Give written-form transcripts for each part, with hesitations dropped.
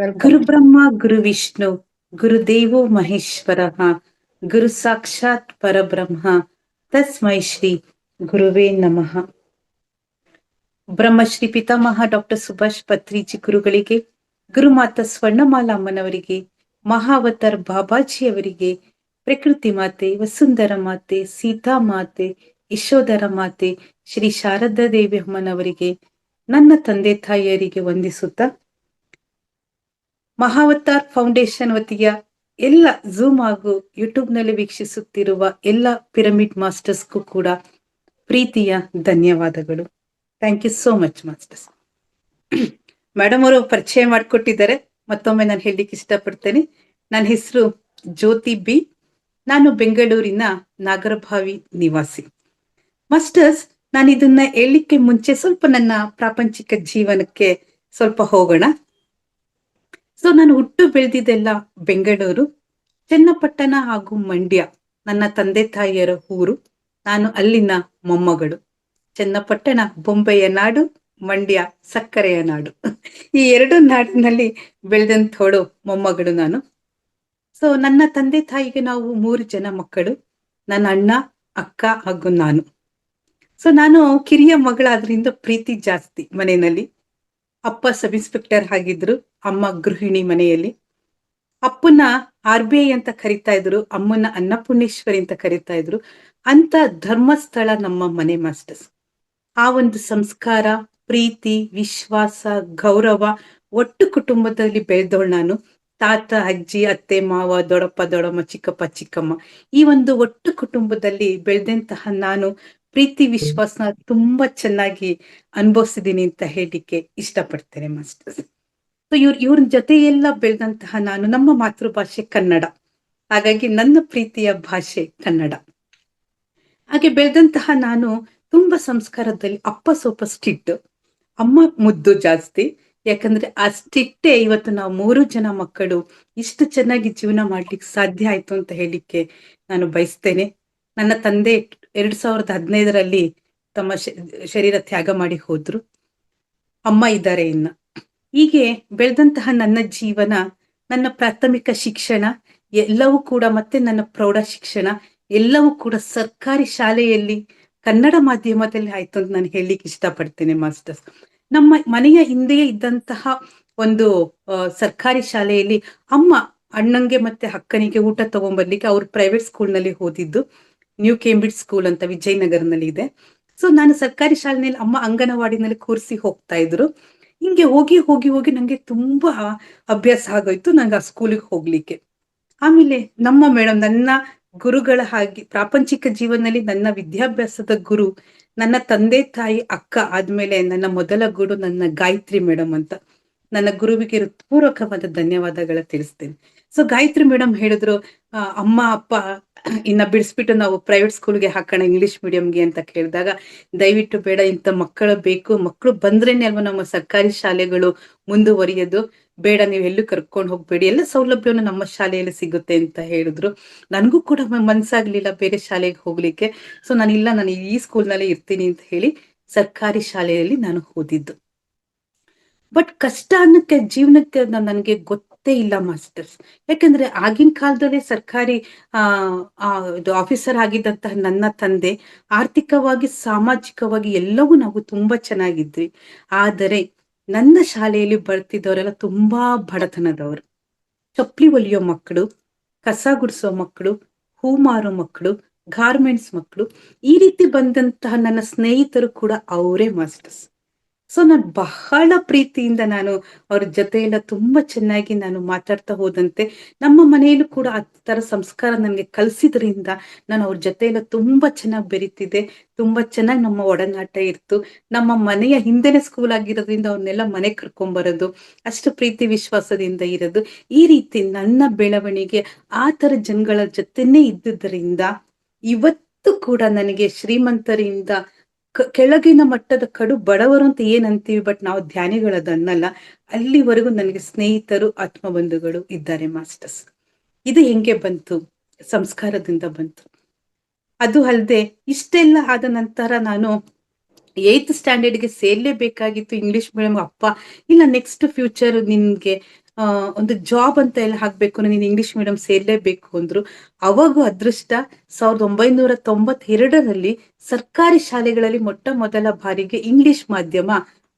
ಗುರು welcome. ಬ್ರಹ್ಮ ಗುರು ವಿಷ್ಣು ಗುರುದೇವೋ ಮಹೇಶ್ವರ ಗುರು ಸಾಕ್ಷಾತ್ ಪರಬ್ರಹ್ಮ ತಸ್ಮೈ ಶ್ರೀ ಗುರುವೇ ನಮಃ. ಬ್ರಹ್ಮಶ್ರೀ ಪಿತಾಮಹ ಡಾಕ್ಟರ್ ಸುಭಾಷ್ ಪತ್ರಿಜಿ ಗುರುಗಳಿಗೆ, ಗುರುಮಾತಾ ಸ್ವರ್ಣಮಾಲಾ ಅಮ್ಮನವರಿಗೆ, ಮಹಾವತಾರ್ ಬಾಬಾಜಿಯವರಿಗೆ, ಪ್ರಕೃತಿ ಮಾತೆ, ವಸುಂಧರ ಮಾತೆ, ಸೀತಾ ಮಾತೆ, ಯಶೋಧರ ಮಾತೆ, ಶ್ರೀ ಶಾರದಾ ದೇವಿ ಅಮ್ಮನವರಿಗೆ, ನನ್ನ ತಂದೆ ತಾಯಿಯರಿಗೆ ವಂದಿಸುತ್ತಾ, ಮಹಾವತಾರ್ ಫೌಂಡೇಶನ್ ವತಿಯ ಎಲ್ಲ ಝೂಮ್ ಹಾಗೂ ಯೂಟ್ಯೂಬ್ ನಲ್ಲಿ ವೀಕ್ಷಿಸುತ್ತಿರುವ ಎಲ್ಲ ಪಿರಮಿಡ್ ಮಾಸ್ಟರ್ಸ್ಗೂ ಕೂಡ ಪ್ರೀತಿಯ ಧನ್ಯವಾದಗಳು. Thank you so much masters. Madam ಅವರು ಪರಿಚಯ ಮಾಡಿಕೊಟ್ಟಿದ್ದಾರೆ, ಮತ್ತೊಮ್ಮೆ ನಾನು ಹೇಳಲಿಕ್ಕೆ ಇಷ್ಟಪಡ್ತೇನೆ. ನನ್ನ ಹೆಸರು ಜ್ಯೋತಿ ಬಿ. ನಾನು ಬೆಂಗಳೂರಿನ ನಾಗರಭಾವಿ ನಿವಾಸಿ. ಮಾಸ್ಟರ್ಸ್, ನಾನು ಇದನ್ನ ಹೇಳಲಿಕ್ಕೆ ಮುಂಚೆ ಸ್ವಲ್ಪ ನನ್ನ ಪ್ರಾಪಂಚಿಕ ಜೀವನಕ್ಕೆ ಸ್ವಲ್ಪ ಹೋಗೋಣ. ಸೊ ನಾನು ಹುಟ್ಟು ಬೆಳೆದಿದ್ದೆಲ್ಲ ಬೆಂಗಳೂರು, ಚನ್ನಪಟ್ಟಣ ಹಾಗೂ ಮಂಡ್ಯ ನನ್ನ ತಂದೆ ತಾಯಿಯರ ಊರು. ನಾನು ಅಲ್ಲಿನ ಮೊಮ್ಮಗಳು. ಚನ್ನಪಟ್ಟಣ ಬೊಂಬೆಯ ನಾಡು, ಮಂಡ್ಯ ಸಕ್ಕರೆಯ ನಾಡು. ಈ ಎರಡು ನಾಡಿನಲ್ಲಿ ಬೆಳೆದಂಥೋಳು ಮೊಮ್ಮಗಳು ನಾನು. ಸೊ ನನ್ನ ತಂದೆ ತಾಯಿಗೆ ನಾವು 3 ಜನ ಮಕ್ಕಳು, ನನ್ನ ಅಣ್ಣ, ಅಕ್ಕ ಹಾಗೂ ನಾನು. ಸೊ ನಾನು ಕಿರಿಯ ಮಗಳಾದ್ರಿಂದ ಪ್ರೀತಿ ಜಾಸ್ತಿ ಮನೆಯಲ್ಲಿ. ಅಪ್ಪ ಸಬ್ ಇನ್ಸ್ಪೆಕ್ಟರ್ ಆಗಿದ್ರು, ಅಮ್ಮ ಗೃಹಿಣಿ ಮನೆಯಲ್ಲಿ. ಅಪ್ಪನ RBI ಅಂತ ಕರಿತಾ ಇದ್ರು, ಅಮ್ಮನ ಅನ್ನಪೂರ್ಣೇಶ್ವರಿ ಅಂತ ಕರಿತಾ ಇದ್ರು. ಅಂತ ಧರ್ಮಸ್ಥಳ ನಮ್ಮ ಮನೆ ಮಾಸ್ಟರ್ಸ್. ಆ ಒಂದು ಸಂಸ್ಕಾರ, ಪ್ರೀತಿ, ವಿಶ್ವಾಸ, ಗೌರವ, ಒಟ್ಟು ಕುಟುಂಬದಲ್ಲಿ ಬೆಳೆದವಳು ನಾನು. ತಾತ, ಅಜ್ಜಿ, ಅತ್ತೆ, ಮಾವ, ದೊಡ್ಡಪ್ಪ, ದೊಡ್ಡಮ್ಮ, ಚಿಕ್ಕಪ್ಪ, ಚಿಕ್ಕಮ್ಮ, ಈ ಒಂದು ಒಟ್ಟು ಕುಟುಂಬದಲ್ಲಿ ಬೆಳೆದಂತಹ ನಾನು ಪ್ರೀತಿ ವಿಶ್ವಾಸನ ತುಂಬಾ ಚೆನ್ನಾಗಿ ಅನುಭವಿಸಿದೀನಿ ಅಂತ ಹೇಳಲಿಕ್ಕೆ ಇಷ್ಟಪಡ್ತೇನೆ ಮಾಸ್ಟರ್ಸ್. ಸೊ ಇವ್ರ ಜೊತೆ ಎಲ್ಲ ಬೆಳೆದಂತಹ ನಾನು, ನಮ್ಮ ಮಾತೃಭಾಷೆ ಕನ್ನಡ, ಹಾಗಾಗಿ ನನ್ನ ಪ್ರೀತಿಯ ಭಾಷೆ ಕನ್ನಡ. ಹಾಗೆ ಬೆಳೆದಂತಹ ನಾನು ತುಂಬಾ ಸಂಸ್ಕಾರದಲ್ಲಿ, ಅಪ್ಪ ಸ್ವಲ್ಪ ಸ್ಟ್ರಿಕ್ಟ್, ಅಮ್ಮ ಮುದ್ದು ಜಾಸ್ತಿ. ಯಾಕಂದ್ರೆ ಆ ಸ್ಟ್ರಿಕ್ಟೇ ಇವತ್ತು ನಾವು 3 ಜನ ಮಕ್ಕಳು ಇಷ್ಟು ಚೆನ್ನಾಗಿ ಜೀವನ ಮಾಡ್ಲಿಕ್ಕೆ ಸಾಧ್ಯ ಆಯ್ತು ಅಂತ ಹೇಳಿಕ್ಕೆ ನಾನು ಬಯಸ್ತೇನೆ. ನನ್ನ ತಂದೆ 2015ರಲ್ಲಿ ತಮ್ಮ ಶರೀರ ತ್ಯಾಗ ಮಾಡಿ ಹೋದ್ರು. ಅಮ್ಮ ಇದ್ದಾರೆ ಇನ್ನ. ಹೀಗೆ ಬೆಳೆದಂತಹ ನನ್ನ ಜೀವನ, ನನ್ನ ಪ್ರಾಥಮಿಕ ಶಿಕ್ಷಣ ಎಲ್ಲವೂ ಕೂಡ, ಮತ್ತೆ ನನ್ನ ಪ್ರೌಢ ಶಿಕ್ಷಣ ಎಲ್ಲವೂ ಕೂಡ ಸರ್ಕಾರಿ ಶಾಲೆಯಲ್ಲಿ ಕನ್ನಡ ಮಾಧ್ಯಮದಲ್ಲಿ ಆಯ್ತು ಅಂತ ನಾನು ಹೇಳಲಿಕ್ಕೆ ಇಷ್ಟಪಡ್ತೇನೆ ಮಾಸ್ಟರ್ಸ್. ನಮ್ಮ ಮನೆಯ ಹಿಂದೆಯೇ ಇದ್ದಂತಹ ಒಂದು ಸರ್ಕಾರಿ ಶಾಲೆಯಲ್ಲಿ ಅಮ್ಮ ಅಣ್ಣಂಗೆ ಮತ್ತೆ ಅಕ್ಕನಿಗೆ ಊಟ ತಗೊಂಡ್ಬರ್ಲಿಕ್ಕೆ ಅವ್ರು ಪ್ರೈವೇಟ್ ಸ್ಕೂಲ್ ನಲ್ಲಿ ಓದಿದ್ದು, ನ್ಯೂ ಕೇಂಬ್ರಿಡ್ಜ್ ಸ್ಕೂಲ್ ಅಂತ ವಿಜಯನಗರನಲ್ಲಿ ಇದೆ. ಸೊ ನಾನು ಸರ್ಕಾರಿ ಶಾಲೆಯಲ್ಲಿ ಅಮ್ಮ ಅಂಗನವಾಡಿನಲ್ಲಿ ಕೂರಿಸಿ ಹೋಗ್ತಾ ಇದ್ರು. ಹಿಂಗೆ ಹೋಗಿ ಹೋಗಿ ಹೋಗಿ ನಂಗೆ ತುಂಬಾ ಅಭ್ಯಾಸ ಆಗೋಯ್ತು ನಂಗೆ ಆ ಸ್ಕೂಲಿಗೆ ಹೋಗ್ಲಿಕ್ಕೆ. ಆಮೇಲೆ ನಮ್ಮ ಮೇಡಮ್, ನನ್ನ ಗುರುಗಳ ಹಾಗೆ ಪ್ರಾಪಂಚಿಕ ಜೀವನದಲ್ಲಿ ನನ್ನ ವಿದ್ಯಾಭ್ಯಾಸದ ಗುರು, ನನ್ನ ತಂದೆ ತಾಯಿ ಅಕ್ಕ ಆದ್ಮೇಲೆ ನನ್ನ ಮೊದಲ ಗುರು ನನ್ನ ಗಾಯತ್ರಿ ಮೇಡಮ್ ಅಂತ. ನನ್ನ ಗುರುವಿಗೆ ಹೃತ್ಪೂರ್ವಕವಾದ ಧನ್ಯವಾದಗಳ ತಿಳಿಸ್ತೇನೆ. ಸೊ ಗಾಯತ್ರಿ ಮೇಡಮ್ ಹೇಳಿದ್ರು, ಅಮ್ಮ ಅಪ್ಪ ಇನ್ನ ಬಿಡಿಸ್ಬಿಟ್ಟು ನಾವು ಪ್ರೈವೇಟ್ ಸ್ಕೂಲ್ಗೆ ಹಾಕೋಣ, ಇಂಗ್ಲಿಷ್ ಮೀಡಿಯಂಗೆ ಅಂತ ಕೇಳಿದಾಗ, ದಯವಿಟ್ಟು ಬೇಡ, ಇಂಥ ಮಕ್ಕಳು ಬೇಕು, ಮಕ್ಕಳು ಬಂದ್ರೇನೆ ಅಲ್ವಾ ನಮ್ಮ ಸರ್ಕಾರಿ ಶಾಲೆಗಳು ಮುಂದುವರಿಯೋದು, ಬೇಡ ನೀವು ಎಲ್ಲೂ ಕರ್ಕೊಂಡು ಹೋಗ್ಬೇಡಿ, ಎಲ್ಲ ಸೌಲಭ್ಯವನ್ನು ನಮ್ಮ ಶಾಲೆಯಲ್ಲಿ ಸಿಗುತ್ತೆ ಅಂತ ಹೇಳಿದ್ರು. ನನಗೂ ಕೂಡ ಮನ್ಸಾಗ್ಲಿಲ್ಲ ಬೇರೆ ಶಾಲೆಗೆ ಹೋಗ್ಲಿಕ್ಕೆ. ಸೊ ನಾನು ಈ ಸ್ಕೂಲ್ನಲ್ಲೇ ಇರ್ತೀನಿ ಅಂತ ಹೇಳಿ ಸರ್ಕಾರಿ ಶಾಲೆಯಲ್ಲಿ ನಾನು ಓದಿದ್ದು. ಬಟ್ ಕಷ್ಟ ಅನ್ನಕ್ಕೆ ಜೀವನಕ್ಕೆ ನನಗೆ ಗೊತ್ತೇ ಇಲ್ಲ ಮಾಸ್ಟರ್ಸ್. ಯಾಕಂದ್ರೆ ಆಗಿನ ಕಾಲದಲ್ಲಿ ಸರ್ಕಾರಿ ಇದು ಆಫೀಸರ್ ಆಗಿದ್ದಂತಹ ನನ್ನ ತಂದೆ ಆರ್ಥಿಕವಾಗಿ, ಸಾಮಾಜಿಕವಾಗಿ ಎಲ್ಲವೂ ನಾವು ತುಂಬಾ ಚೆನ್ನಾಗಿದ್ವಿ. ಆದರೆ ನನ್ನ ಶಾಲೆಯಲ್ಲಿ ಬರ್ತಿದ್ದವರೆಲ್ಲ ತುಂಬಾ ಬಡತನದವರು. ಚಪ್ಪಲಿ ಹೊಲಿಯೋ ಮಕ್ಕಳು, ಕಸ ಗುಡಿಸೋ ಮಕ್ಕಳು, ಹೂ ಮಾರೋ ಮಕ್ಕಳು, ಗಾರ್ಮೆಂಟ್ಸ್ ಮಕ್ಕಳು, ಈ ರೀತಿ ಬಂದಂತಹ ನನ್ನ ಸ್ನೇಹಿತರು ಕೂಡ ಅವರೇ ಮಾಸ್ಟರ್ಸ್. ಸೊ ನಾನು ಬಹಳ ಪ್ರೀತಿಯಿಂದ ನಾನು ಅವ್ರ ಜೊತೆ ಎಲ್ಲ ತುಂಬಾ ಚೆನ್ನಾಗಿ ನಾನು ಮಾತಾಡ್ತಾ ಹೋದಂತೆ, ನಮ್ಮ ಮನೆಯಲ್ಲೂ ಕೂಡ ಆ ತರ ಸಂಸ್ಕಾರ ನನಗೆ ಕಲಿಸಿದ್ರಿಂದ ನಾನು ಅವ್ರ ಜೊತೆ ಎಲ್ಲ ತುಂಬಾ ಚೆನ್ನಾಗಿ ಬೆರೀತಿದ್ದೆ. ತುಂಬಾ ಚೆನ್ನಾಗಿ ನಮ್ಮ ಒಡನಾಟ ಇರ್ತು. ನಮ್ಮ ಮನೆಯ ಹಿಂದೆನೆ ಸ್ಕೂಲ್ ಆಗಿರೋದ್ರಿಂದ ಅವ್ರನ್ನೆಲ್ಲ ಮನೆ ಕರ್ಕೊಂಡ್ ಬರೋದು, ಅಷ್ಟು ಪ್ರೀತಿ ವಿಶ್ವಾಸದಿಂದ ಇರೋದು. ಈ ರೀತಿ ನನ್ನ ಬೆಳವಣಿಗೆ ಆ ತರ ಜನಗಳ ಜೊತೆನೇ ಇದ್ದುದರಿಂದ ಇವತ್ತು ಕೂಡ ನನಗೆ ಶ್ರೀಮಂತರಿಂದ ಕೆಳಗಿನ ಮಟ್ಟದ ಕಡು ಬಡವರು ಅಂತ ಏನ್ ಅಂತೀವಿ, ಬಟ್ ನಾವು ಧ್ಯಾನಿಗಳದ ಅನ್ನಲ್ಲ, ಅಲ್ಲಿವರೆಗೂ ನನಗೆ ಸ್ನೇಹಿತರು, ಆತ್ಮಬಂಧುಗಳು ಇದ್ದಾರೆ ಮಾಸ್ಟರ್ಸ್. ಇದು ಹೆಂಗೆ ಬಂತು? ಸಂಸ್ಕಾರದಿಂದ ಬಂತು. ಅದು ಅಲ್ಲದೆ ಇಷ್ಟೆಲ್ಲ ಆದ ನಂತರ ನಾನು 8th ಸ್ಟ್ಯಾಂಡರ್ಡ್ಗೆ ಸೇರ್ಲೇಬೇಕಾಗಿತ್ತು ಇಂಗ್ಲಿಷ್ ಮೀಡಿಯಂ. ಅಪ್ಪ ಇಲ್ಲ, ನೆಕ್ಸ್ಟ್ ಫ್ಯೂಚರ್ ನಿನ್ಗೆ ಆ, ಒಂದು ಜಾಬ್ ಅಂತ ಎಲ್ಲ ಹಾಕ್ಬೇಕು, ನೀನು ಇಂಗ್ಲಿಷ್ ಮೀಡಿಯಂ ಸೇರ್ಲೇಬೇಕು ಅಂದ್ರು. ಅವಾಗೂ ಅದೃಷ್ಟ, 1992ರಲ್ಲಿ ಸರ್ಕಾರಿ ಶಾಲೆಗಳಲ್ಲಿ ಮೊಟ್ಟ ಮೊದಲ ಬಾರಿಗೆ ಇಂಗ್ಲಿಷ್ ಮಾಧ್ಯಮ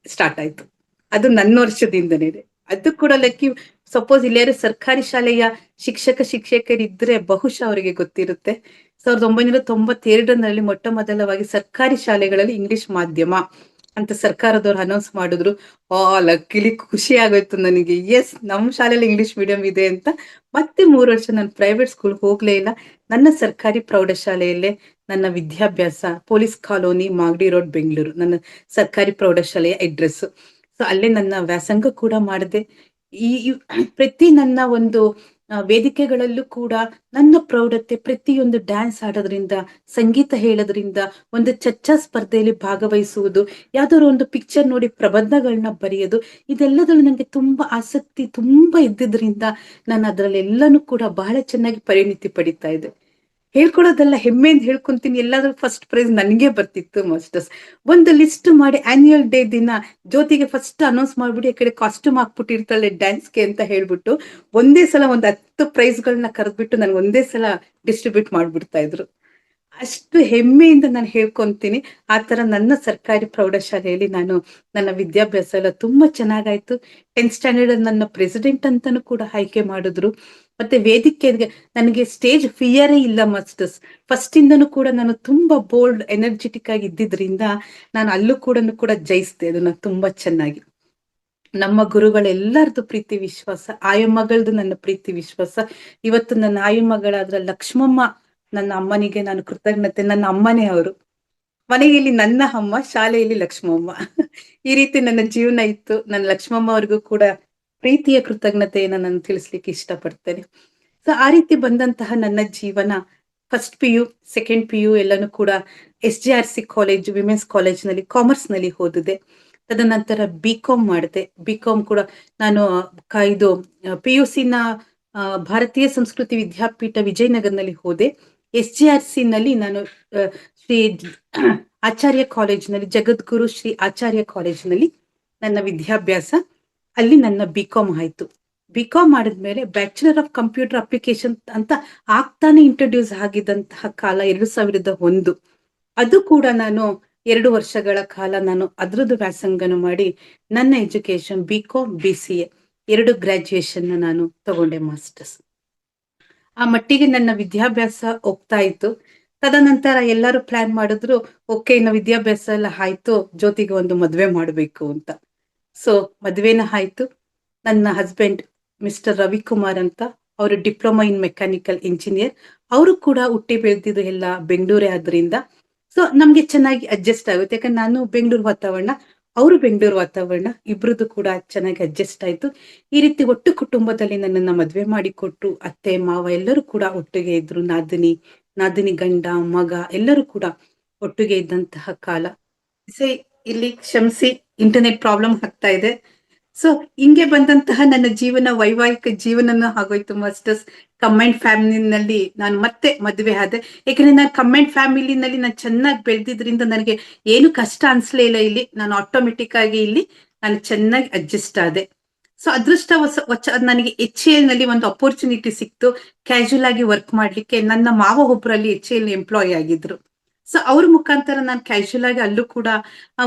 ಸ್ಟಾರ್ಟ್ ಆಯ್ತು. ಅದು ನನ್ನ ವರ್ಷದಿಂದನೇ ಇದೆ. ಅದು ಕೂಡ ಲಕ್ಕಿ. ಸಪೋಸ್ ಇಲ್ಲಾರು ಸರ್ಕಾರಿ ಶಾಲೆಯ ಶಿಕ್ಷಕರಿದ್ರೆ ಬಹುಶಃ ಅವರಿಗೆ ಗೊತ್ತಿರುತ್ತೆ. 1992ರಲ್ಲಿ ಮೊಟ್ಟ ಮೊದಲವಾಗಿ ಸರ್ಕಾರಿ ಶಾಲೆಗಳಲ್ಲಿ ಇಂಗ್ಲಿಷ್ ಮಾಧ್ಯಮ ಅಂತ ಸರ್ಕಾರದವ್ರು ಅನೌನ್ಸ್ ಮಾಡಿದ್ರು. ಲಕ್ಕಿಲಿ ಖುಷಿ ಆಗೋಯ್ತು ನನಗೆ. ಎಸ್, ನಮ್ಮ ಶಾಲೆಯಲ್ಲಿ ಇಂಗ್ಲಿಷ್ ಮೀಡಿಯಂ ಇದೆ ಅಂತ. ಮತ್ತೆ 3 ವರ್ಷ ನಾನು ಪ್ರೈವೇಟ್ ಸ್ಕೂಲ್ ಹೋಗ್ಲೇ ಇಲ್ಲ. ನನ್ನ ಸರ್ಕಾರಿ ಪ್ರೌಢಶಾಲೆಯಲ್ಲೇ ನನ್ನ ವಿದ್ಯಾಭ್ಯಾಸ. Police colony, Magadi road, Bengaluru ನನ್ನ ಸರ್ಕಾರಿ ಪ್ರೌಢಶಾಲೆಯ ಅಡ್ರೆಸ್. ಸೊ ಅಲ್ಲೇ ನನ್ನ ವ್ಯಾಸಂಗ ಕೂಡ ಮಾಡಿದೆ. ಪ್ರತಿ ನನ್ನ ಒಂದು ವೇದಿಕೆಗಳಲ್ಲೂ ಕೂಡ ನನ್ನ ಪ್ರೌಢತೆ, ಪ್ರತಿಯೊಂದು ಡ್ಯಾನ್ಸ್ ಆಡೋದ್ರಿಂದ, ಸಂಗೀತ ಹೇಳೋದ್ರಿಂದ, ಒಂದು ಚರ್ಚಾ ಸ್ಪರ್ಧೆಯಲ್ಲಿ ಭಾಗವಹಿಸುವುದು, ಯಾವ್ದಾದ್ರು ಒಂದು ಪಿಕ್ಚರ್ ನೋಡಿ ಪ್ರಬಂಧಗಳನ್ನ ಬರೆಯೋದು, ಇದೆಲ್ಲದರಲ್ಲೂ ನನಗೆ ತುಂಬಾ ಆಸಕ್ತಿ ತುಂಬಾ ಇದ್ದಿದ್ರಿಂದ ನಾನು ಅದರಲ್ಲೆಲ್ಲನೂ ಕೂಡ ಬಹಳ ಚೆನ್ನಾಗಿ ಪರಿಣಿತಿ ಪಡಿತಾ ಇದ್ದೆ. ಹೇಳ್ಕೊಡೋದೆಲ್ಲ ಹೆಮ್ಮೆಯಿಂದ ಹೇಳ್ಕೊಂತೀನಿ. ಎಲ್ಲಾದ್ರೂ ಫಸ್ಟ್ ಪ್ರೈಸ್ ನನಗೆ ಬರ್ತಿತ್ತು ಮಾಸ್ಟರ್ಸ್. ಒಂದು ಲಿಸ್ಟ್ ಮಾಡಿ ಆನ್ಯುವಲ್ ಡೇ ದಿನ ಜ್ಯೋತಿಗೆ ಫಸ್ಟ್ ಅನೌನ್ಸ್ ಮಾಡ್ಬಿಟ್ಟು ಈ ಕಡೆ ಕಾಸ್ಟ್ಯೂಮ್ ಹಾಕ್ಬಿಟ್ಟಿರ್ತಾಳೆ ಡ್ಯಾನ್ಸ್ಗೆ ಅಂತ ಹೇಳ್ಬಿಟ್ಟು ಒಂದೇ ಸಲ ಒಂದು 10 ಪ್ರೈಸ್ಗಳನ್ನ ಕರೆದ್ಬಿಟ್ಟು ನನ್ಗೆ ಒಂದೇ ಸಲ ಡಿಸ್ಟ್ರಿಬ್ಯೂಟ್ ಮಾಡ್ಬಿಡ್ತಾ ಇದ್ರು. ಅಷ್ಟು ಹೆಮ್ಮೆಯಿಂದ ನಾನು ಹೇಳ್ಕೊಂತೀನಿ. ಆ ತರ ನನ್ನ ಸರ್ಕಾರಿ ಪ್ರೌಢಶಾಲೆಯಲ್ಲಿ ನಾನು ನನ್ನ ವಿದ್ಯಾಭ್ಯಾಸ ಎಲ್ಲ ತುಂಬಾ ಚೆನ್ನಾಗಾಯ್ತು. 10th ಸ್ಟ್ಯಾಂಡರ್ಡ್ ನನ್ನ ಪ್ರೆಸಿಡೆಂಟ್ ಅಂತಾನು ಕೂಡ ಆಯ್ಕೆ ಮಾಡಿದ್ರು. ಮತ್ತೆ ವೇದಿಕೆಗೆ ನನಗೆ ಸ್ಟೇಜ್ ಫಿಯರೇ ಇಲ್ಲ ಮಾಸ್ಟರ್ಸ್. ಫಸ್ಟ್ ಇಂದನೂ ಕೂಡ ನಾನು ತುಂಬಾ ಬೋಲ್ಡ್, ಎನರ್ಜೆಟಿಕ್ ಆಗಿ ಇದ್ದಿದ್ರಿಂದ ನಾನು ಅಲ್ಲೂ ಕೂಡ ಜಯಿಸ್ದೆ ಅದನ್ನ ತುಂಬಾ ಚೆನ್ನಾಗಿ. ನಮ್ಮ ಗುರುಗಳೆಲ್ಲರದು ಪ್ರೀತಿ ವಿಶ್ವಾಸ, ಆಯಮ್ಮಗಳದು ನನ್ನ ಪ್ರೀತಿ ವಿಶ್ವಾಸ. ಇವತ್ತು ನನ್ನ ಆಯಮ್ಮಗಳಾದ್ರ ಲಕ್ಷ್ಮಮ್ಮ, ನನ್ನ ಅಮ್ಮನಿಗೆ ನಾನು ಕೃತಜ್ಞತೆ. ನನ್ನ ಅಮ್ಮನೇ ಅವರು. ಮನೆಯಲ್ಲಿ ನನ್ನ ಅಮ್ಮ, ಶಾಲೆಯಲ್ಲಿ ಲಕ್ಷ್ಮಮ್ಮ. ಈ ರೀತಿ ನನ್ನ ಜೀವನ ಇತ್ತು. ನನ್ನ ಲಕ್ಷ್ಮಮ್ಮ ಅವ್ರಿಗೂ ಕೂಡ ಪ್ರೀತಿಯ ಕೃತಜ್ಞತೆಯನ್ನ ನಾನು ತಿಳಿಸ್ಲಿಕ್ಕೆ ಇಷ್ಟಪಡ್ತೇನೆ. ಸೊ ಆ ರೀತಿ ಬಂದಂತಹ ನನ್ನ ಜೀವನ ಫಸ್ಟ್ PU, ಸೆಕೆಂಡ್ PU ಎಲ್ಲಾನು ಕೂಡ SJRC ಕಾಲೇಜ್, ವಿಮೆನ್ಸ್ ಕಾಲೇಜ್ ನಲ್ಲಿ ಕಾಮರ್ಸ್ ನಲ್ಲಿ ಓದಿದೆ. ತದನಂತರ BCom ಮಾಡಿದೆ. BCom ಕೂಡ ನಾನು ಇದು PUC ನ ಭಾರತೀಯ ಸಂಸ್ಕೃತಿ ವಿದ್ಯಾಪೀಠ ವಿಜಯನಗರ್ನಲ್ಲಿ ಹೋದೆ. SJRC ನಲ್ಲಿ ನಾನು ಶ್ರೀ ಆಚಾರ್ಯ ಕಾಲೇಜಿನಲ್ಲಿ, ಜಗದ್ಗುರು ಶ್ರೀ ಆಚಾರ್ಯ ಕಾಲೇಜಿನಲ್ಲಿ ನನ್ನ ವಿದ್ಯಾಭ್ಯಾಸ. ಅಲ್ಲಿ ನನ್ನ BCom ಆಯ್ತು. BCom ಮಾಡಿದ್ಮೇಲೆ ಬ್ಯಾಚುಲರ್ ಆಫ್ ಕಂಪ್ಯೂಟರ್ ಅಪ್ಲಿಕೇಶನ್ ಅಂತ ಆಗ್ತಾನೆ ಇಂಟ್ರೊಡ್ಯೂಸ್ ಆಗಿದ್ದಂತಹ ಕಾಲ 2001. ಅದು ಕೂಡ ನಾನು 2 ವರ್ಷಗಳ ಕಾಲ ನಾನು ಅದ್ರದ್ದು ವ್ಯಾಸಂಗನ ಮಾಡಿ ನನ್ನ ಎಜುಕೇಶನ್ BCom BCA 2 ಗ್ರಾಜುಯೇಷನ್ ನಾನು ತಗೊಂಡೆ ಮಾಸ್ಟರ್ಸ್. ಆ ಮಟ್ಟಿಗೆ ನನ್ನ ವಿದ್ಯಾಭ್ಯಾಸ ಹೋಗ್ತಾ ಇತ್ತು. ತದನಂತರ ಎಲ್ಲರೂ ಪ್ಲಾನ್ ಮಾಡಿದ್ರು, ಓಕೆ ಇನ್ನು ವಿದ್ಯಾಭ್ಯಾಸ ಎಲ್ಲ ಆಯ್ತು, ಜ್ಯೋತಿಗೆ ಒಂದು ಮದ್ವೆ ಮಾಡ್ಬೇಕು ಅಂತ. ಸೊ ಮದ್ವೆನ ಆಯ್ತು. ನನ್ನ ಹಸ್ಬೆಂಡ್ ಮಿಸ್ಟರ್ ರವಿಕುಮಾರ್ ಅಂತ, ಅವರು ಡಿಪ್ಲೊಮಾ ಇನ್ ಮೆಕ್ಯಾನಿಕಲ್ ಇಂಜಿನಿಯರ್. ಅವರು ಕೂಡ ಹುಟ್ಟಿ ಬೆಳೆದಿದ್ದು ಎಲ್ಲ ಬೆಂಗಳೂರೇ ಆದ್ರಿಂದ ಸೊ ನಮ್ಗೆ ಚೆನ್ನಾಗಿ ಅಡ್ಜಸ್ಟ್ ಆಗುತ್ತೆ. ಯಾಕಂದ್ರೆ ನಾನು ಬೆಂಗಳೂರು ವಾತಾವರಣ, ಅವರು ಬೆಂಗಳೂರು ವಾತಾವರಣ, ಇಬ್ರದ್ದು ಕೂಡ ಚೆನ್ನಾಗಿ ಅಡ್ಜಸ್ಟ್ ಆಯ್ತು. ಈ ರೀತಿ ಒಟ್ಟು ಕುಟುಂಬದಲ್ಲಿ ನನ್ನನ್ನ ಮದ್ವೆ ಮಾಡಿಕೊಟ್ಟು ಅತ್ತೆ ಮಾವ ಎಲ್ಲರೂ ಕೂಡ ಒಟ್ಟಿಗೆ ಇದ್ರು. ನಾದಿನಿ ಗಂಡ ಮಗ ಎಲ್ಲರೂ ಕೂಡ ಒಟ್ಟಿಗೆ ಇದ್ದಂತಹ ಕಾಲ. ಇಲ್ಲಿ ಕ್ಷಮಿಸಿ, ಇಂಟರ್ನೆಟ್ ಪ್ರಾಬ್ಲಮ್ ಆಗ್ತಾ ಇದೆ. ಸೊ ಹಿಂಗೆ ಬಂದಂತಹ ನನ್ನ ಜೀವನ, ವೈವಾಹಿಕ ಜೀವನನ ಆಗೋಯ್ತು ಮಾಸ್ಟರ್ಸ್. ಕಂಬೈನ್ಡ್ ಫ್ಯಾಮಿಲಿನಲ್ಲಿ ನಾನು ಮತ್ತೆ ಮದುವೆ ಆದೆ. ಯಾಕಂದ್ರೆ ನಾನು ಕಂಬೈನ್ಡ್ ಫ್ಯಾಮಿಲಿನಲ್ಲಿ ನಾನು ಚೆನ್ನಾಗಿ ಬೆಳೆದಿದ್ರಿಂದ ನನಗೆ ಏನು ಕಷ್ಟ ಅನ್ಸ್ಲೇ ಇಲ್ಲ. ಇಲ್ಲಿ ನಾನು ಆಟೋಮೆಟಿಕ್ ಆಗಿ ಇಲ್ಲಿ ನಾನು ಚೆನ್ನಾಗಿ ಅಡ್ಜಸ್ಟ್ ಆದೆ. ಸೊ ಅದೃಷ್ಟ ನನಗೆ HAL ನಲ್ಲಿ ಒಂದು ಅಪರ್ಚುನಿಟಿ ಸಿಕ್ತು ಕ್ಯಾಶುಯಲ್ ಆಗಿ ವರ್ಕ್ ಮಾಡ್ಲಿಕ್ಕೆ. ನನ್ನ ಮಾವ ಒಬ್ಬರಲ್ಲಿ HAL ಎಂಪ್ಲಾಯ್ ಆಗಿದ್ರು. ಸೊ ಅವ್ರ ಮುಖಾಂತರ ನಾನು ಕ್ಯಾಶುಯಲ್ ಆಗಿ ಅಲ್ಲೂ ಕೂಡ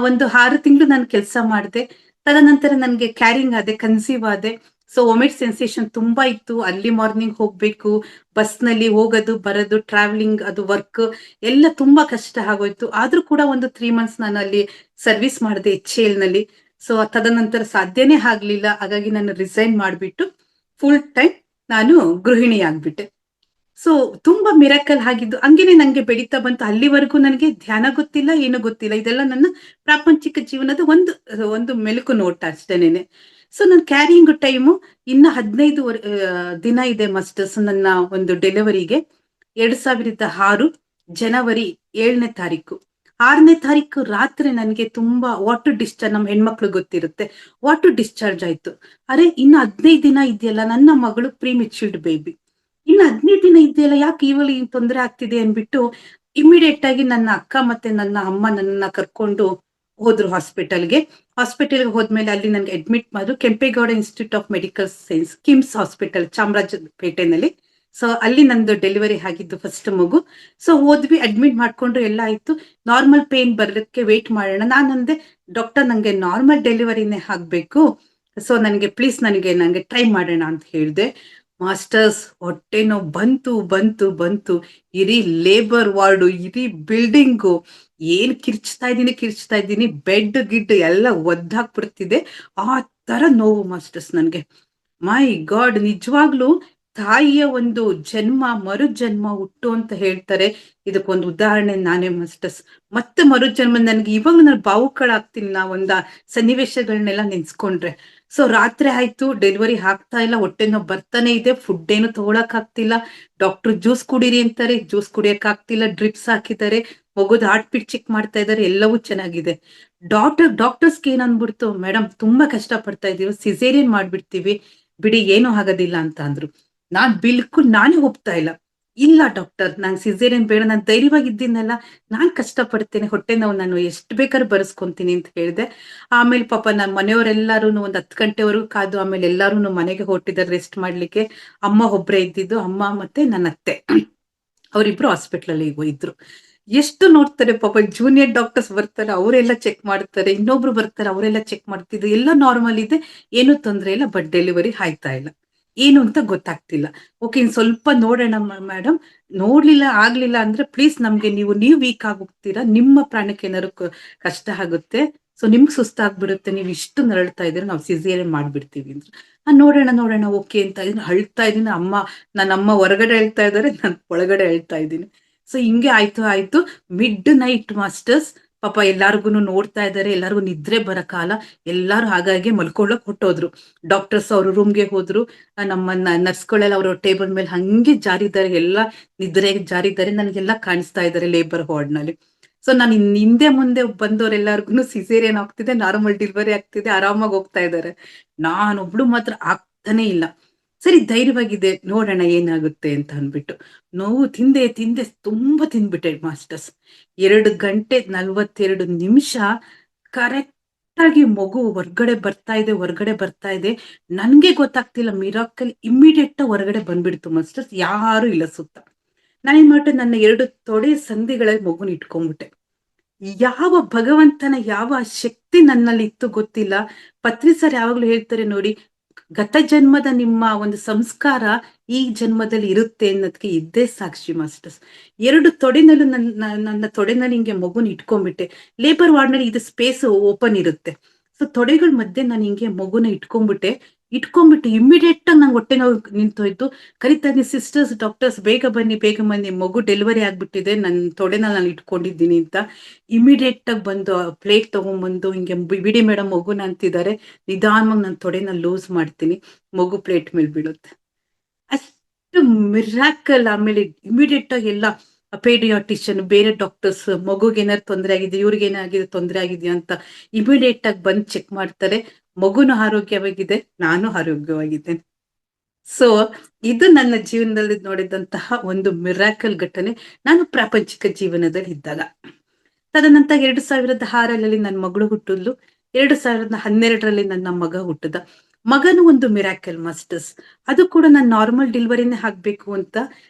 ಒಂದು 6 ತಿಂಗಳು ನಾನು ಕೆಲಸ ಮಾಡಿದೆ. ತದನಂತರ ನನ್ಗೆ ಕ್ಯಾರಿಂಗ್ ಆದೆ, ಕನ್ಸೀವ್ ಆದೆ. ಸೊ ವೊಮಿಟ್ ಸೆನ್ಸೇಷನ್ ತುಂಬಾ ಇತ್ತು. ಅಲ್ಲಿ ಮಾರ್ನಿಂಗ್ ಹೋಗ್ಬೇಕು, ಬಸ್ ನಲ್ಲಿ ಹೋಗೋದು ಬರೋದು, ಟ್ರಾವೆಲಿಂಗ್, ಅದು ವರ್ಕ್ ಎಲ್ಲ ತುಂಬಾ ಕಷ್ಟ ಆಗೋಯ್ತು. ಆದ್ರೂ ಕೂಡ ಒಂದು 3 ಮಂತ್ಸ್ ನಾನು ಅಲ್ಲಿ ಸರ್ವಿಸ್ ಮಾಡಿದೆ HAL ನಲ್ಲಿ. ಸೊ ತದನಂತರ ಸಾಧ್ಯನೇ ಆಗ್ಲಿಲ್ಲ. ಹಾಗಾಗಿ ನಾನು ರಿಸೈನ್ ಮಾಡ್ಬಿಟ್ಟು ಫುಲ್ ಟೈಮ್ ನಾನು ಗೃಹಿಣಿ ಆಗ್ಬಿಟ್ಟೆ. ಸೊ ತುಂಬಾ ಮಿರಾಕಲ್ ಆಗಿದ್ದು ಹಂಗೇನೆ ನಂಗೆ ಬೆಳೀತಾ ಬಂತು. ಅಲ್ಲಿವರೆಗೂ ನನಗೆ ಧ್ಯಾನ ಗೊತ್ತಿಲ್ಲ, ಏನು ಗೊತ್ತಿಲ್ಲ. ಇದೆಲ್ಲ ನನ್ನ ಪ್ರಾಪಂಚಿಕ ಜೀವನದ ಒಂದು ಮೆಲುಕು ನೋಟ ಅಷ್ಟೇನೆ. ಸೊ ನನ್ನ ಕ್ಯಾರಿಂಗ್ ಟೈಮು ಇನ್ನ 15 ದಿನ ಇದೆ ಮಾಸ್ಟರ್ಸ್ ನನ್ನ ಒಂದು ಡೆಲಿವರಿಗೆ. 2006 ಜನವರಿ 7ನೇ ತಾರೀಕು. 6ನೇ ತಾರೀಕು ರಾತ್ರಿ ನನಗೆ ತುಂಬಾ ವಾಟರ್ ಡಿಸ್ಚಾರ್ಜ್, ನಮ್ಮ ಹೆಣ್ಮಕ್ಳು ಗೊತ್ತಿರುತ್ತೆ, ವಾಟರ್ ಡಿಸ್ಚಾರ್ಜ್ ಆಯ್ತು. ಅರೆ ಇನ್ನು 15 ದಿನ ಇದೆಯಲ್ಲ, ನನ್ನ ಮಗಳು ಪ್ರೀಮೆಚ್ಯೂರ್ಡ್ ಬೇಬಿ, ಇನ್ನು 15 ದಿನ ಇದೆಯಲ್ಲ, ಯಾಕೆ ಇವಳು ಈ ತೊಂದರೆ ಆಗ್ತಿದೆ ಅನ್ಬಿಟ್ಟು ಇಮಿಡಿಯೇಟ್ ಆಗಿ ನನ್ನ ಅಕ್ಕ ಮತ್ತೆ ನನ್ನ ಅಮ್ಮ ನನ್ನ ಕರ್ಕೊಂಡು ಹೋದ್ರು ಹಾಸ್ಪಿಟಲ್ಗೆ ಹೋದ್ಮೇಲೆ ಅಲ್ಲಿ ನನ್ಗೆ ಅಡ್ಮಿಟ್ ಮಾಡಿದ್ರು Kempegowda institute of medical science KIMS hospital ಚಾಮರಾಜಪೇಟೆನಲ್ಲಿ. ಸೊ ಅಲ್ಲಿ ನಂದು ಡೆಲಿವರಿ ಆಗಿದ್ದು ಫಸ್ಟ್ ಮಗು. ಸೊ ಹೋದ್ವಿ, ಅಡ್ಮಿಟ್ ಮಾಡ್ಕೊಂಡ್ರು, ಎಲ್ಲ ಆಯ್ತು. ನಾರ್ಮಲ್ ಪೇನ್ ಬರ್ಲಿಕ್ಕೆ ವೇಟ್ ಮಾಡೋಣ. ನಾನಂದೆ ಡಾಕ್ಟರ್ ನಂಗೆ ನಾರ್ಮಲ್ ಡೆಲಿವರಿನೇ ಆಗ್ಬೇಕು, ಸೊ ನನಗೆ ಪ್ಲೀಸ್ ನನಗೆ ಟ್ರೈ ಮಾಡೋಣ ಅಂತ ಹೇಳಿದೆ. ಮಾಸ್ಟರ್ಸ್, ಹೊಟ್ಟೆ ನೋವು ಬಂತು ಬಂತು ಬಂತು. ಇಡೀ ಲೇಬರ್ ವಾರ್ಡು, ಇಡೀ ಬಿಲ್ಡಿಂಗು, ಏನ್ ಕಿರ್ಚ್ತಾ ಇದ್ದೀನಿ, ಬೆಡ್ ಗಿಡ್ ಎಲ್ಲ ಒದ್ದಾಕ್ಬಿಡ್ತಿದೆ. ಆ ತರ ನೋವು ಮಾಸ್ಟರ್ಸ್ ನನ್ಗೆ. ಮೈ ಗಾಡ್, ನಿಜವಾಗ್ಲೂ ತಾಯಿಯ ಒಂದು ಜನ್ಮ ಮರುಜನ್ಮ ಹುಟ್ಟು ಅಂತ ಹೇಳ್ತಾರೆ. ಇದಕ್ಕೊಂದು ಉದಾಹರಣೆ ನಾನೇ ಮಾಸ್ಟರ್ಸ್. ಮತ್ತೆ ಮರುಜನ್ಮ ನನ್ಗೆ ಇವಾಗ ನಾನು ಭಾವುಕಳಾಗ್ತೀನಿ ನಾ ಒಂದ ಸನ್ನಿವೇಶಗಳನ್ನೆಲ್ಲ ನೆನ್ಸ್ಕೊಂಡ್ರೆ. ಸೊ ರಾತ್ರಿ ಆಯ್ತು, ಡೆಲಿವರಿ ಆಗ್ತಾ ಇಲ್ಲ, ಹೊಟ್ಟೆ ನೋವು ಬರ್ತಾನೆ ಇದೆ, ಫುಡ್ ಏನು ತಗೊಳಕ್ ಆಗ್ತಿಲ್ಲ. ಡಾಕ್ಟರ್ ಜ್ಯೂಸ್ ಕುಡೀರಿ ಅಂತಾರೆ, ಜ್ಯೂಸ್ ಕುಡಿಯಕ್ ಆಗ್ತಿಲ್ಲ. ಡ್ರಿಪ್ಸ್ ಹಾಕಿದ್ದಾರೆ, ಮಗುದ್ ಹಾರ್ಟ್ ಬೀಟ್ ಚೆಕ್ ಮಾಡ್ತಾ ಇದಾರೆ, ಎಲ್ಲವೂ ಚೆನ್ನಾಗಿದೆ. ಡಾಕ್ಟರ್ಸ್ಗೆ ಏನ್ ಅನ್ಬಿಡ್ತು, ಮೇಡಮ್ ತುಂಬಾ ಕಷ್ಟ ಪಡ್ತಾ ಇದೀವಿ, ಸಿಸೇರಿಯನ್ ಮಾಡ್ಬಿಡ್ತೀವಿ, ಬಿಡಿ ಏನೂ ಆಗೋದಿಲ್ಲ ಅಂತ ಅಂದ್ರು. ನಾನೇ ಹೋಗ್ತಾ ಇಲ್ಲ. ಇಲ್ಲ ಡಾಕ್ಟರ್, ನಾನ್ ಸಿಸೇರಿಯನ್ ಬೇಡ, ನಾನು ಧೈರ್ಯವಾಗಿದ್ದೀನಲ್ಲ, ನಾನ್ ಕಷ್ಟ ಪಡ್ತೇನೆ, ಹೊಟ್ಟೆ ನೋವು ನಾನು ಎಷ್ಟು ಬೇಕಾದ್ರೂ ಬರೆಸ್ಕೊಂತೀನಿ ಅಂತ ಹೇಳಿದೆ. ಆಮೇಲೆ ಪಾಪ ನಮ್ಮ ಮನೆಯವರೆಲ್ಲಾರು ಒಂದ್ 10 ಗಂಟೆವರೆಗೂ ಕಾದು, ಆಮೇಲೆ ಎಲ್ಲಾರು ಮನೆಗೆ ಹೊರಟಿದ್ದಾರೆ ರೆಸ್ಟ್ ಮಾಡ್ಲಿಕ್ಕೆ. ಅಮ್ಮ ಒಬ್ರೇ ಇದ್ದಿದ್ದು, ಅಮ್ಮ ಮತ್ತೆ ನನ್ನ ಅತ್ತೆ, ಅವರಿಬ್ರು ಹಾಸ್ಪಿಟ್ಲಲ್ಲಿ ಇದ್ರು. ಎಷ್ಟು ನೋಡ್ತಾರೆ ಪಾಪ, ಜೂನಿಯರ್ ಡಾಕ್ಟರ್ಸ್ ಬರ್ತಾರೆ, ಅವರೆಲ್ಲ ಚೆಕ್ ಮಾಡ್ತಾರೆ, ಇನ್ನೊಬ್ರು ಬರ್ತಾರೆ, ಅವರೆಲ್ಲ ಚೆಕ್ ಮಾಡ್ತಿದ್ರು, ಎಲ್ಲ ನಾರ್ಮಲ್ ಇದೆ, ಏನು ತೊಂದ್ರೆ ಇಲ್ಲ, ಬಟ್ ಡೆಲಿವರಿ ಆಯ್ತಾ ಇಲ್ಲ, ಏನು ಅಂತ ಗೊತ್ತಾಗ್ತಿಲ್ಲ. ಓಕೆ, ಇನ್ ಸ್ವಲ್ಪ ನೋಡೋಣ ಮೇಡಮ್, ನೋಡ್ಲಿಲ್ಲ ಆಗ್ಲಿಲ್ಲ ಅಂದ್ರೆ ಪ್ಲೀಸ್ ನಮ್ಗೆ ನೀವು ವೀಕ್ ಆಗೋಗ್ತೀರಾ, ನಿಮ್ಮ ಪ್ರಾಣಕ್ಕೆ ಏನಾದ್ರು ಕಷ್ಟ ಆಗುತ್ತೆ, ಸೊ ನಿಮ್ಗೆ ಸುಸ್ತಾಗ್ಬಿಡುತ್ತೆ, ನೀವು ಇಷ್ಟು ನರಳ್ತಾ ಇದ್ರೆ ನಾವು ಸಿಸೇರಿಯನ್ ಮಾಡ್ಬಿಡ್ತೀವಿ ಅಂದ್ರೆ. ನೋಡೋಣ ಓಕೆ ಅಂತ ಇದೀನಿ, ಅಳ್ತಾ ಇದೀನಿ. ನನ್ನ ಅಮ್ಮ ಹೊರಗಡೆ ಹೇಳ್ತಾ ಇದಾರೆ, ನಾನು ಒಳಗಡೆ ಹೇಳ್ತಾ ಇದ್ದೀನಿ. ಸೊ ಹಿಂಗೆ ಆಯ್ತು. ಮಿಡ್ ನೈಟ್ ಮಾಸ್ಟರ್ಸ್, ಪಾಪ ಎಲ್ಲಾರ್ಗು ನೋಡ್ತಾ ಇದಾರೆ, ಎಲ್ಲಾರ್ಗು ನಿದ್ರೆ ಬರಕಾಲ, ಎಲ್ಲಾರು ಹಾಗಾಗಿ ಮಲ್ಕೊಳ್ಳೋಕ್ ಹೊಟ್ಟೋದ್ರು. ಡಾಕ್ಟರ್ಸ್ ಅವ್ರ ರೂಮ್ಗೆ ಹೋದ್ರು, ನಮ್ಮ ನರ್ಸ್ಗಳೆಲ್ಲ ಅವ್ರ ಟೇಬಲ್ ಮೇಲೆ ಹಂಗೆ ಜಾರಿದ್ದಾರೆ, ಎಲ್ಲ ನಿದ್ರೆಗೆ ಜಾರಿದ್ದಾರೆ, ನನಗೆಲ್ಲ ಕಾಣಿಸ್ತಾ ಇದ್ದಾರೆ ಲೇಬರ್ ವಾರ್ಡ್ ನಲ್ಲಿ. ಸೊ ನಾನು ಹಿಂದೆ ಮುಂದೆ ಬಂದವರೆಲ್ಲರಿಗೂ ಸಿಸೇರಿಯನ್ ಆಗ್ತಿದೆ, ನಾರ್ಮಲ್ ಡೆಲಿವರಿ ಆಗ್ತಿದೆ, ಆರಾಮಾಗಿ ಹೋಗ್ತಾ ಇದ್ದಾರೆ. ನಾನೊಬ್ಳು ಮಾತ್ರ ಆಗ್ತಾನೆ ಇಲ್ಲ. ಸರಿ, ಧೈರ್ಯವಾಗಿದೆ, ನೋಡೋಣ ಏನಾಗುತ್ತೆ ಅಂತ ಅನ್ಬಿಟ್ಟು ನೋವು ತಿಂದೆ ತುಂಬಾ ತಿಂದ್ಬಿಟ್ಟೆ ಮಾಸ್ಟರ್ಸ್. 2 ಗಂಟೆ 42 ನಿಮಿಷ ಕರೆಕ್ಟ್ ಆಗಿ ಮಗು ಹೊರ್ಗಡೆ ಬರ್ತಾ ಇದೆ. ನನ್ಗೆ ಗೊತ್ತಾಗ್ತಿಲ್ಲ, ಮಿರಾಕಲ್ ಇಮ್ಮಿಡಿಯೇಟ್ ಹೊರಗಡೆ ಬಂದ್ಬಿಡ್ತು ಮಾಸ್ಟರ್ಸ್, ಯಾರು ಇಲ್ಲ ಸುತ್ತ. ನಾನೇನ್ ಮಾಡ್ಬಿಟ್ಟೆ, ನನ್ನ 2 ತೊಡೆ ಸಂಧಿಗಳಲ್ಲಿ ಮಗುನ ಇಟ್ಕೊಂಡ್ಬಿಟ್ಟೆ. ಯಾವ ಭಗವಂತನ ಯಾವ ಶಕ್ತಿ ನನ್ನಲ್ಲಿ ಇತ್ತು ಗೊತ್ತಿಲ್ಲ. ಪತ್ರಿ ಸರ್ ಯಾವಾಗ್ಲೂ ಹೇಳ್ತಾರೆ ನೋಡಿ, ಗತ ಜನ್ಮದ ನಿಮ್ಮ ಒಂದು ಸಂಸ್ಕಾರ ಈ ಜನ್ಮದಲ್ಲಿ ಇರುತ್ತೆ ಅನ್ನೋದಕ್ಕೆ ಇದ್ದೇ ಸಾಕ್ಷಿ ಮಾಸ್ಟರ್ಸ್. 2 ತೊಡೆನಲ್ಲೂ ನನ್ನ ತೊಡೆನಲ್ಲಿ ಹಿಂಗೆ ಮಗುನ ಇಟ್ಕೊಂಡ್ಬಿಟ್ಟೆ. ಲೇಬರ್ ವಾರ್ಡ್ ನಲ್ಲಿ ಇದು ಸ್ಪೇಸ್ ಓಪನ್ ಇರುತ್ತೆ. ಸೊ ತೊಡೆಗಳ ಮಧ್ಯೆ ನಾನು ಹಿಂಗೆ ಮಗುನ ಇಟ್ಕೊಂಡ್ಬಿಟ್ಟು ಇಮಿಡಿಯೇಟ್ ಆಗಿ ನಂಗೆ ಹೊಟ್ಟೆ ನೋವು ನಿಂತೋಯ್ತು. ಕರಿತಾ ಇದ್ದೀನಿ, ಸಿಸ್ಟರ್ಸ್ ಡಾಕ್ಟರ್ಸ್ ಬೇಗ ಬನ್ನಿ, ಮಗು ಡೆಲಿವರಿ ಆಗ್ಬಿಟ್ಟಿದೆ, ನನ್ನ ತೊಡೆನ ನಾನು ಇಟ್ಕೊಂಡಿದ್ದೀನಿ ಅಂತ. ಇಮಿಡಿಯೇಟ್ ಆಗಿ ಬಂದು ಪ್ಲೇಟ್ ತಗೊಂಡ್ಬಂದು ಹಿಂಗೆ ಬಿಡಿ ಮೇಡಮ್ ಮಗುನ ಅಂತಿದ್ದಾರೆ. ನಿಧಾನವಾಗಿ ನನ್ನ ತೊಡೆನ ಲೂಸ್ ಮಾಡ್ತೀನಿ, ಮಗು ಪ್ಲೇಟ್ ಮೇಲೆ ಬೀಳುತ್ತೆ. ಅಷ್ಟು ಮಿರಾಕಲ್. ಆಮೇಲೆ ಇಮಿಡಿಯೇಟ್ ಆಗಿ ಎಲ್ಲ ಪೇಡಿಯಾಟಿಷಿಯನ್, ಬೇರೆ ಡಾಕ್ಟರ್ಸ್, ಮಗುಗೆ ಏನಾದ್ರು ತೊಂದರೆ ಆಗಿದೆ, ಇವ್ರಿಗೆ ಏನಾಗಿದೆ ತೊಂದರೆ ಆಗಿದೆಯಾ ಅಂತ ಇಮಿಡಿಯೇಟ್ ಆಗಿ ಬಂದು ಚೆಕ್ ಮಾಡ್ತಾರೆ. ಮಗುನು ಆರೋಗ್ಯವಾಗಿದೆ, ನಾನು ಆರೋಗ್ಯವಾಗಿದ್ದೇನೆ. ಸೊ ಇದು ನನ್ನ ಜೀವನದಲ್ಲಿ ನೋಡಿದಂತಹ ಒಂದು ಮಿರಾಕಲ್ ಘಟನೆ, ನಾನು ಪ್ರಾಪಂಚಿಕ ಜೀವನದಲ್ಲಿ ಇದ್ದಾಗ. ತದನಂತರ 2006ರಲ್ಲಿ ನನ್ನ ಮಗಳು ಹುಟ್ಟಿದ್ಲು. 2012ರಲ್ಲಿ ನನ್ನ ಮಗ ಹುಟ್ಟದ. ಮಗನು ಒಂದು ಮಿರಾಕಲ್ ಮಾಸ್ಟರ್ಸ್. ಅದು ಕೂಡ ನಾನು ನಾರ್ಮಲ್ ಡೆಲಿವರಿನೇ ಆಗ್ಬೇಕು ಅಂತ,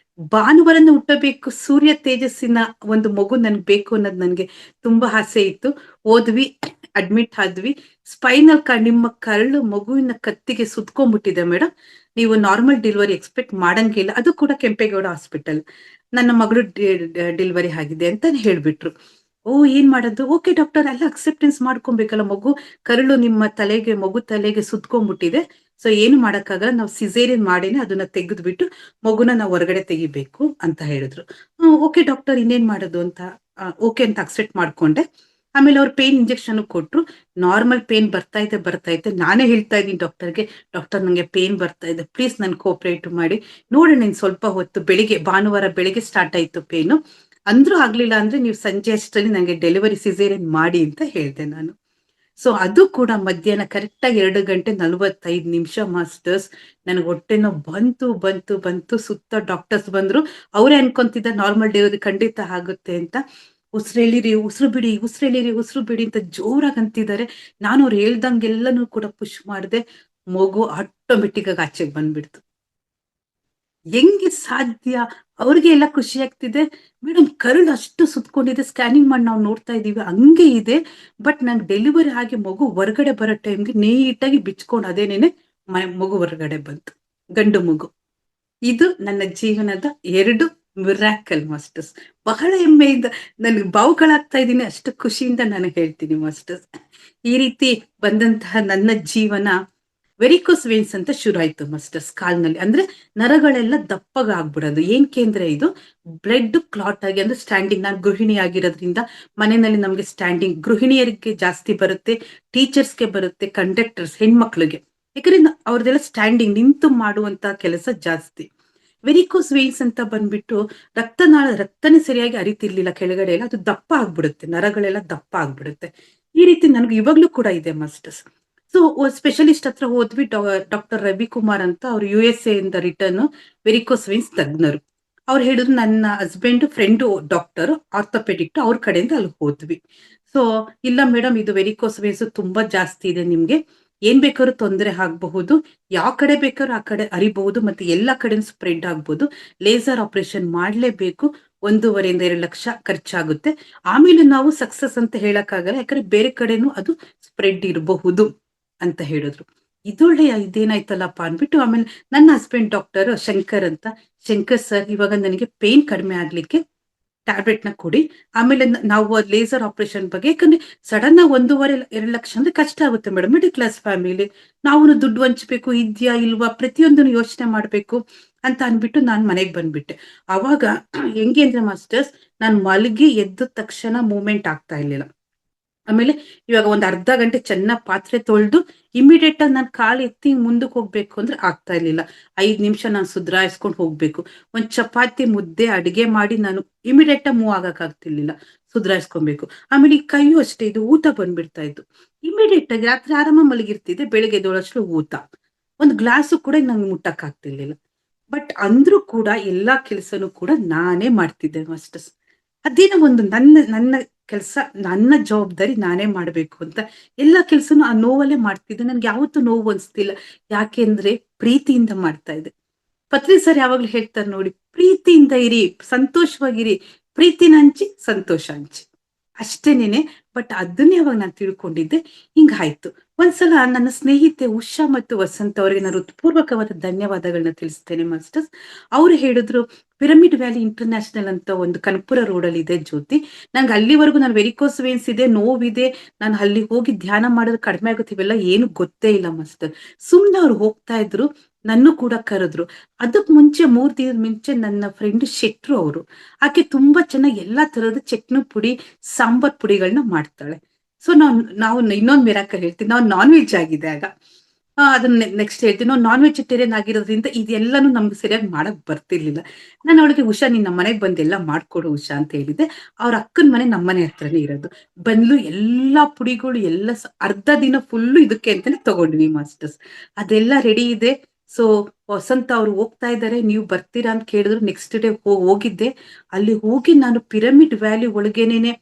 ಭಾನುವಾರನೇ ಹುಟ್ಟಬೇಕು, ಸೂರ್ಯ ತೇಜಸ್ಸಿನ ಒಂದು ಮಗು ನನ್ಗೆ ಬೇಕು ಅನ್ನೋದು ನನ್ಗೆ ತುಂಬಾ ಆಸೆ ಇತ್ತು. ಹೋದ್ವಿ, ಅಡ್ಮಿಟ್ ಆದ್ವಿ. ಸ್ಪೈನಲ್ ಕಾರ್ಡ್, ನಿಮ್ಮ ಕರಳು ಮಗುವಿನ ಕತ್ತಿಗೆ ಸುತ್ಕೊಂಡ್ಬಿಟ್ಟಿದೆ ಮೇಡಮ್, ನೀವು ನಾರ್ಮಲ್ ಡೆಲಿವರಿ ಎಕ್ಸ್ಪೆಕ್ಟ್ ಮಾಡಂಗಿಲ್ಲ. ಅದು ಕೂಡ ಕೆಂಪೇಗೌಡ ಹಾಸ್ಪಿಟಲ್. ನನ್ನ ಮಗಳು ಡೆಲಿವರಿ ಆಗಿದೆ ಅಂತ ಹೇಳ್ಬಿಟ್ರು. ಓ, ಏನ್ ಮಾಡೋದು? ಓಕೆ ಡಾಕ್ಟರ್, ಎಲ್ಲ ಅಕ್ಸೆಪ್ಟೆನ್ಸ್ ಮಾಡ್ಕೊಬೇಕಲ್ಲ, ಕರಳು ನಿಮ್ಮ ಮಗು ತಲೆಗೆ ಸುತ್ಕೊಂಡ್ಬಿಟ್ಟಿದೆ, ಸೊ ಏನು ಮಾಡಕ್ಕಾಗಲ್ಲ, ನಾವು ಸಿಸೇರಿಯನ್ ಮಾಡಿನೇ ಅದನ್ನ ತೆಗೆದ್ಬಿಟ್ಟು ಮಗುನ ನಾವು ಹೊರಗಡೆ ತೆಗಿಬೇಕು ಅಂತ ಹೇಳಿದ್ರು. ಓಕೆ ಡಾಕ್ಟರ್, ಇನ್ನೇನ್ ಮಾಡೋದು ಅಂತ ಓಕೆ ಅಂತ ಅಕ್ಸೆಪ್ಟ್ ಮಾಡ್ಕೊಂಡೆ. ಆಮೇಲೆ ಅವ್ರು ಪೇನ್ ಇಂಜೆಕ್ಷನ್ ಕೊಟ್ರು. ನಾರ್ಮಲ್ ಪೇನ್ ಬರ್ತಾ ಇದೆ. ನಾನೇ ಹೇಳ್ತಾ ಇದ್ದೀನಿ ಡಾಕ್ಟರ್ಗೆ, ಡಾಕ್ಟರ್ ನಂಗೆ ಪೇನ್ ಬರ್ತಾ ಇದೆ, ಪ್ಲೀಸ್ ನನ್ ಕೋಪರೇಟ್ ಮಾಡಿ ನೋಡೋಣ, ಇನ್ ಸ್ವಲ್ಪ ಹೊತ್ತು, ಭಾನುವಾರ ಬೆಳಿಗ್ಗೆ ಸ್ಟಾರ್ಟ್ ಆಯ್ತು ಪೇನು. ಅಂದ್ರೂ ಆಗ್ಲಿಲ್ಲ ಅಂದ್ರೆ ನೀವು ಸಂಜೆ ಅಷ್ಟರಲ್ಲಿ ನಂಗೆ ಡೆಲಿವರಿ ಸಿಸೇರಿಯನ್ ಮಾಡಿ ಅಂತ ಹೇಳ್ದೆ ನಾನು. ಸೊ ಅದು ಕೂಡ ಮಧ್ಯಾಹ್ನ ಕರೆಕ್ಟ್ ಆಗಿ 2 ಗಂಟೆ 45 ನಿಮಿಷ ಮಾಸ್ಟರ್ಸ್, ನನಗೆ ಹೊಟ್ಟೆ ನೋವು ಬಂತು. ಸುತ್ತ ಡಾಕ್ಟರ್ಸ್ ಬಂದ್ರು. ಅವರೇ ಅನ್ಕೊಂತಿದ್ದ ನಾರ್ಮಲ್ ಡೆಲಿವರಿ ಖಂಡಿತ ಆಗುತ್ತೆ ಅಂತ. ಉಸಿರೆಳಿರಿ, ಉಸಿರು ಬಿಡಿ, ಉಸಿರೆಳಿರಿ, ಉಸಿರು ಬಿಡಿ ಅಂತ ಜೋರಾಗಿ ಅಂತಿದ್ದಾರೆ. ನಾನು ಅವ್ರು ಹೇಳ್ದಂಗೆಲ್ಲನೂ ಕೂಡ ಪುಷ್ ಮಾಡಿದೆ. ಮಗು ಆಟೋಮೆಟಿಕ್ ಆಗಿ ಆಚೆಗೆ ಬಂದ್ಬಿಡ್ತು. ಹೆಂಗೆ ಸಾಧ್ಯ? ಅವ್ರಿಗೆ ಎಲ್ಲ ಖುಷಿ ಆಗ್ತಿದೆ. ಮೇಡಮ್ ಕರುಳು ಅಷ್ಟು ಸುತ್ಕೊಂಡಿದೆ, ಸ್ಕ್ಯಾನಿಂಗ್ ಮಾಡಿ ನಾವು ನೋಡ್ತಾ ಇದೀವಿ, ಹಂಗೆ ಇದೆ. ಬಟ್ ನಂಗೆ ಡೆಲಿವರಿ ಆಗಿ ಮಗು ಹೊರಗಡೆ ಬರೋ ಟೈಮ್ಗೆ ನೀಟಾಗಿ ಬಿಚ್ಕೊಂಡು ಅದೇನೇನೆ ಮಗು ಹೊರಗಡೆ ಬಂತು, ಗಂಡು ಮಗು. ಇದು ನನ್ನ ಜೀವನದ 2 ಮಿರಾಕಲ್ ಮಾಸ್ಟರ್ಸ್. ಬಹಳ ಹೆಮ್ಮೆಯಿಂದ ನನಗೆ ಬಾವುಗಳಾಗ್ತಾ ಇದ್ದೀನಿ, ಅಷ್ಟು ಖುಷಿಯಿಂದ ನಾನು ಹೇಳ್ತೀನಿ ಮಾಸ್ಟರ್ಸ್. ಈ ರೀತಿ ಬಂದಂತಹ ನನ್ನ ಜೀವನ ವೆರಿಕೋಸ್ ವೇನ್ಸ್ ಅಂತ ಶುರು ಆಯ್ತು ಮಾಸ್ಟರ್ಸ್. ಕಾಲ್ನಲ್ಲಿ ಅಂದ್ರೆ ನರಗಳೆಲ್ಲ ದಪ್ಪಗ ಆಗ್ಬಿಡೋದು. ಏನ್ಕೆ ಅಂದ್ರೆ ಇದು ಬ್ಲಡ್ ಕ್ಲಾಟ್ ಆಗಿ, ಅಂದ್ರೆ ಸ್ಟ್ಯಾಂಡಿಂಗ್, ನಾನು ಗೃಹಿಣಿ ಆಗಿರೋದ್ರಿಂದ ಮನೆಯಲ್ಲಿ ನಮ್ಗೆ ಸ್ಟ್ಯಾಂಡಿಂಗ್ ಗೃಹಿಣಿಯರಿಗೆ ಜಾಸ್ತಿ ಬರುತ್ತೆ, ಟೀಚರ್ಸ್ಗೆ ಬರುತ್ತೆ, ಕಂಡಕ್ಟರ್ಸ್ ಹೆಣ್ಮಕ್ಳಿಗೆ. ಯಾಕಂದ್ರೆ ಅವ್ರದೆಲ್ಲ ಸ್ಟ್ಯಾಂಡಿಂಗ್ ನಿಂತು ಮಾಡುವಂತ ಕೆಲಸ ಜಾಸ್ತಿ. ವೆರಿಕೋಸ್ ವೇನ್ಸ್ ಅಂತ ಬಂದ್ಬಿಟ್ಟು ರಕ್ತನೇ ಸರಿಯಾಗಿ ಹರಿತಿರ್ಲಿಲ್ಲ ಕೆಳಗಡೆ ಎಲ್ಲ, ಅದು ದಪ್ಪ ಆಗ್ಬಿಡುತ್ತೆ, ನರಗಳೆಲ್ಲ ದಪ್ಪ ಆಗ್ಬಿಡುತ್ತೆ. ಈ ರೀತಿ ನನಗೆ ಇವಾಗ್ಲೂ ಕೂಡ ಇದೆ ಮಾಸ್ಟರ್ಸ್. ಸೊ ಸ್ಪೆಷಲಿಸ್ಟ್ ಹತ್ರ ಹೋದ್ವಿ. ಡಾಕ್ಟರ್ ರವಿಕುಮಾರ್ ಅಂತ, ಅವ್ರು USA ಇಂದ ರಿಟರ್ನ್ ವೆರಿಕೋಸ್ ವೇನ್ಸ್ ತಜ್ಞರು. ಅವ್ರು ಹೇಳಿದ್ರು, ನನ್ನ ಹಸ್ಬೆಂಡ್ ಫ್ರೆಂಡ್ ಡಾಕ್ಟರ್ ಆರ್ಥೋಪೆಡಿಕ್, ಅವ್ರ ಕಡೆಯಿಂದ ಅಲ್ಲಿ ಹೋದ್ವಿ. ಸೊ ಇಲ್ಲ ಮೇಡಮ್, ಇದು ವೆರಿಕೋಸ್ ವೇನ್ಸ್ ತುಂಬಾ ಜಾಸ್ತಿ ಇದೆ, ನಿಮ್ಗೆ ಏನ್ ಬೇಕಾದ್ರೂ ತೊಂದರೆ ಆಗಬಹುದು, ಯಾವ ಕಡೆ ಬೇಕಾದ್ರೂ ಆ ಕಡೆ ಅರಿಬಹುದು, ಮತ್ತೆ ಎಲ್ಲಾ ಕಡೆ ಸ್ಪ್ರೆಡ್ ಆಗ್ಬಹುದು. ಲೇಸರ್ ಆಪರೇಷನ್ ಮಾಡ್ಲೇಬೇಕು, 1.5 2 ಲಕ್ಷ ಖರ್ಚಾಗುತ್ತೆ. ಆಮೇಲೆ ನಾವು ಸಕ್ಸಸ್ ಅಂತ ಹೇಳಕ್ಕಾಗಲ್ಲ, ಯಾಕಂದ್ರೆ ಬೇರೆ ಕಡೆನೂ ಅದು ಸ್ಪ್ರೆಡ್ ಇರಬಹುದು ಅಂತ ಹೇಳಿದ್ರು. ಇದೊಳ್ಳೆಯ ಇದೇನಾಯ್ತಲ್ಲಪ್ಪ ಅನ್ಬಿಟ್ಟು ಆಮೇಲೆ ನನ್ನ ಹಸ್ಬೆಂಡ್ ಡಾಕ್ಟರ್ ಶಂಕರ್ ಅಂತ, ಶಂಕರ್ ಸರ್, ಇವಾಗ ನನಗೆ ಪೇನ್ ಕಡಿಮೆ ಆಗ್ಲಿಕ್ಕೆ ಟ್ಯಾಬ್ಲೆಟ್ ನ ಕೊಡಿ. ಆಮೇಲೆ ನಾವು ಲೇಸರ್ ಆಪರೇಷನ್ ಬಗ್ಗೆ, ಯಾಕಂದ್ರೆ ಸಡನ್ ಆಗಿ 1.5 2 ಲಕ್ಷ ಅಂದ್ರೆ ಕಷ್ಟ ಆಗುತ್ತೆ ಮೇಡಮ್. ಮಿಡಲ್ ಕ್ಲಾಸ್ ಫ್ಯಾಮಿಲಿ, ನಾವು ದುಡ್ಡು ಹಂಚ್ಬೇಕು, ಇದ್ಯಾ ಇಲ್ವಾ ಪ್ರತಿಯೊಂದನ್ನು ಯೋಚನೆ ಮಾಡ್ಬೇಕು ಅಂತ ಅನ್ಬಿಟ್ಟು ನಾನ್ ಮನೆಗ್ ಬಂದ್ಬಿಟ್ಟೆ. ಅವಾಗ ಹೆಂಗೆ ಅಂದ್ರೆ ಮಾಸ್ಟರ್ಸ್, ನಾನ್ ಮಲಗಿ ಎದ್ದ ತಕ್ಷಣ ಮೂವ್ಮೆಂಟ್ ಆಗ್ತಾ ಇರ್ಲಿಲ್ಲ. ಆಮೇಲೆ ಇವಾಗ ಒಂದ್ ಅರ್ಧ ಗಂಟೆ ಚೆನ್ನಾಗಿ ಪಾತ್ರೆ ತೊಳೆದು ಇಮಿಡಿಯೇಟ್ ಆಗಿ ನಾನು ಕಾಲು ಎತ್ತಿ ಮುಂದಕ್ಕೆ ಹೋಗ್ಬೇಕು ಅಂದ್ರೆ ಆಗ್ತಾ ಇರ್ಲಿಲ್ಲ. 5 ನಿಮಿಷ ನಾನು ಸುಧಾರಿಸ್ಕೊಂಡು ಹೋಗ್ಬೇಕು. ಒಂದ್ ಚಪಾತಿ ಮುದ್ದೆ ಅಡಿಗೆ ಮಾಡಿ ನಾನು ಇಮಿಡಿಯೇಟ್ ಆಗಿ ಮೂವ್ ಆಗಕ್ ಆಗ್ತಿರ್ಲಿಲ್ಲ, ಸುಧಾರಿಸ್ಕೊಬೇಕು. ಆಮೇಲೆ ಈ ಕೈಯೂ ಅಷ್ಟೇ, ಇದು ಊತ ಬಂದ್ಬಿಡ್ತಾ ಇತ್ತು. ಇಮಿಡಿಯೇಟ್ ಆಗಿ ರಾತ್ರಿ ಆರಾಮ ಮಲಗಿರ್ತಿದ್ದೆ, ಬೆಳಿಗ್ಗೆ ಎದ್ದೋಳಷ್ಟು ಊತ. ಒಂದ್ ಗ್ಲಾಸು ಕೂಡ ನಂಗೆ ಮುಟ್ಟಕ್ ಆಗ್ತಿರ್ಲಿಲ್ಲ. ಬಟ್ ಅಂದ್ರೂ ಕೂಡ ಎಲ್ಲಾ ಕೆಲಸನೂ ಕೂಡ ನಾನೇ ಮಾಡ್ತಿದ್ದೆ ಮಾಸ್ಟರ್ಸ್. ಅದೇನೋ ಒಂದು ನನ್ನ ನನ್ನ ಕೆಲಸ, ನನ್ನ ಜವಾಬ್ದಾರಿ ನಾನೇ ಮಾಡ್ಬೇಕು ಅಂತ ಎಲ್ಲಾ ಕೆಲ್ಸನೂ ಆ ನೋವಲ್ಲೇ ಮಾಡ್ತಿದ್ದೆ. ನನ್ಗೆ ಯಾವತ್ತೂ ನೋವು ಅನ್ಸ್ತಿಲ್ಲ. ಯಾಕೆಂದ್ರೆ ಪ್ರೀತಿಯಿಂದ ಮಾಡ್ತಾ ಇದ್ದೆ. ಪತ್ರಿ ಸರ್ ಯಾವಾಗ್ಲೂ ಹೇಳ್ತಾರೆ ನೋಡಿ, ಪ್ರೀತಿಯಿಂದ ಇರಿ, ಸಂತೋಷವಾಗಿರಿ, ಪ್ರೀತಿನ ಹಂಚಿ, ಸಂತೋಷ ಹಂಚಿ, ಅಷ್ಟೇನೇನೆ. ಬಟ್ ಅದನ್ನೇ ಅವಾಗ ನಾನು ತಿಳ್ಕೊಂಡಿದ್ದೆ. ಹಿಂಗಾಯ್ತು. ಒಂದ್ಸಲ ನನ್ನ ಸ್ನೇಹಿತೆ ಉಷಾ ಮತ್ತು ವಸಂತ್ ಅವರಿಗೆ ನಾನು ಹೃತ್ಪೂರ್ವಕವಾದ ಧನ್ಯವಾದಗಳನ್ನ ತಿಳಿಸ್ತೇನೆ ಮಾಸ್ಟರ್ಸ್. ಅವ್ರು ಹೇಳಿದ್ರು, ಪಿರಮಿಡ್ ವ್ಯಾಲಿ ಇಂಟರ್ನ್ಯಾಷನಲ್ ಅಂತ ಒಂದು ಕನಕಪುರ ರೋಡ್ ಅಲ್ಲಿ ಇದೆ ಜ್ಯೋತಿ. ನಂಗೆ ಅಲ್ಲಿವರೆಗೂ ನಾನು ವೆರಿಕೋಸ್ ವೇನ್ಸ್ ಇದೆ, ನೋವಿದೆ, ನಾನು ಅಲ್ಲಿ ಹೋಗಿ ಧ್ಯಾನ ಮಾಡಿದ್ರೆ ಕಡಿಮೆ ಆಗುತ್ತೆ, ಇವೆಲ್ಲ ಏನು ಗೊತ್ತೇ ಇಲ್ಲ ಮಾಸ್ಟರ್. ಸುಮ್ನೆ ಅವ್ರು ಹೋಗ್ತಾ ಇದ್ರು, ನನ್ನೂ ಕೂಡ ಕರೆದ್ರು. ಅದಕ್ ಮುಂಚೆ 3 ದಿನದ ಮುಂಚೆ ನನ್ನ ಫ್ರೆಂಡ್ ಶೆಟ್ರು ಅವರು, ಆಕೆ ತುಂಬಾ ಚೆನ್ನಾಗಿ ಎಲ್ಲಾ ತರದ ಚಟ್ನಿ ಪುಡಿ, ಸಾಂಬಾರ್ ಪುಡಿಗಳನ್ನ ಮಾಡ್ತಾಳೆ. ಸೊ ನಾವು ಇನ್ನೊಂದು ಮಿರಾಕಲ್ ಹೇಳ್ತೀನಿ, ನಾವು ನಾನ್ ವೆಜ್ ಆಗಿದೆ ಆಗ. ಅದನ್ನ ನೆಕ್ಸ್ಟ್ ಹೇಳ್ತೀನಿ. ನಾವು ನಾನ್ ವೆಜಿಟೇರಿಯನ್ ಆಗಿರೋದ್ರಿಂದ ಇದೆಲ್ಲಾನು ನಮ್ಗೆ ಸರಿಯಾಗಿ ಮಾಡಕ್ ಬರ್ತಿರ್ಲಿಲ್ಲ. ನಾನು ಅವಳಿಗೆ, ಉಷಾ ನೀನ್ ನಮ್ಮ ಮನೆಗ್ ಬಂದು ಎಲ್ಲ ಮಾಡ್ಕೊಡು ಉಷಾ ಅಂತ ಹೇಳಿದ್ದೆ. ಅವ್ರ ಅಕ್ಕನ ಮನೆ ನಮ್ಮನೆ ಹತ್ರನೇ ಇರೋದು. ಬಂದ್ಲು, ಎಲ್ಲಾ ಪುಡಿಗಳು ಎಲ್ಲ ಅರ್ಧ ದಿನ ಫುಲ್ಲು ಇದಕ್ಕೆ ಅಂತಾನೆ ತಗೊಂಡ್ವಿ ಮಾಸ್ಟರ್ಸ್. ಅದೆಲ್ಲ ರೆಡಿ ಇದೆ. ಸೊ ವಸಂತ ಅವ್ರು ಹೋಗ್ತಾ ಇದ್ದಾರೆ, ನೀವು ಬರ್ತೀರಾ ಅಂತ ಕೇಳಿದ್ರು. ನೆಕ್ಸ್ಟ್ ಡೇ ಹೋಗಿದ್ದೆ. ಅಲ್ಲಿ ಹೋಗಿ ನಾನು ಪಿರಮಿಡ್ ವ್ಯಾಲಿ ಒಳಗೇನೇನೆ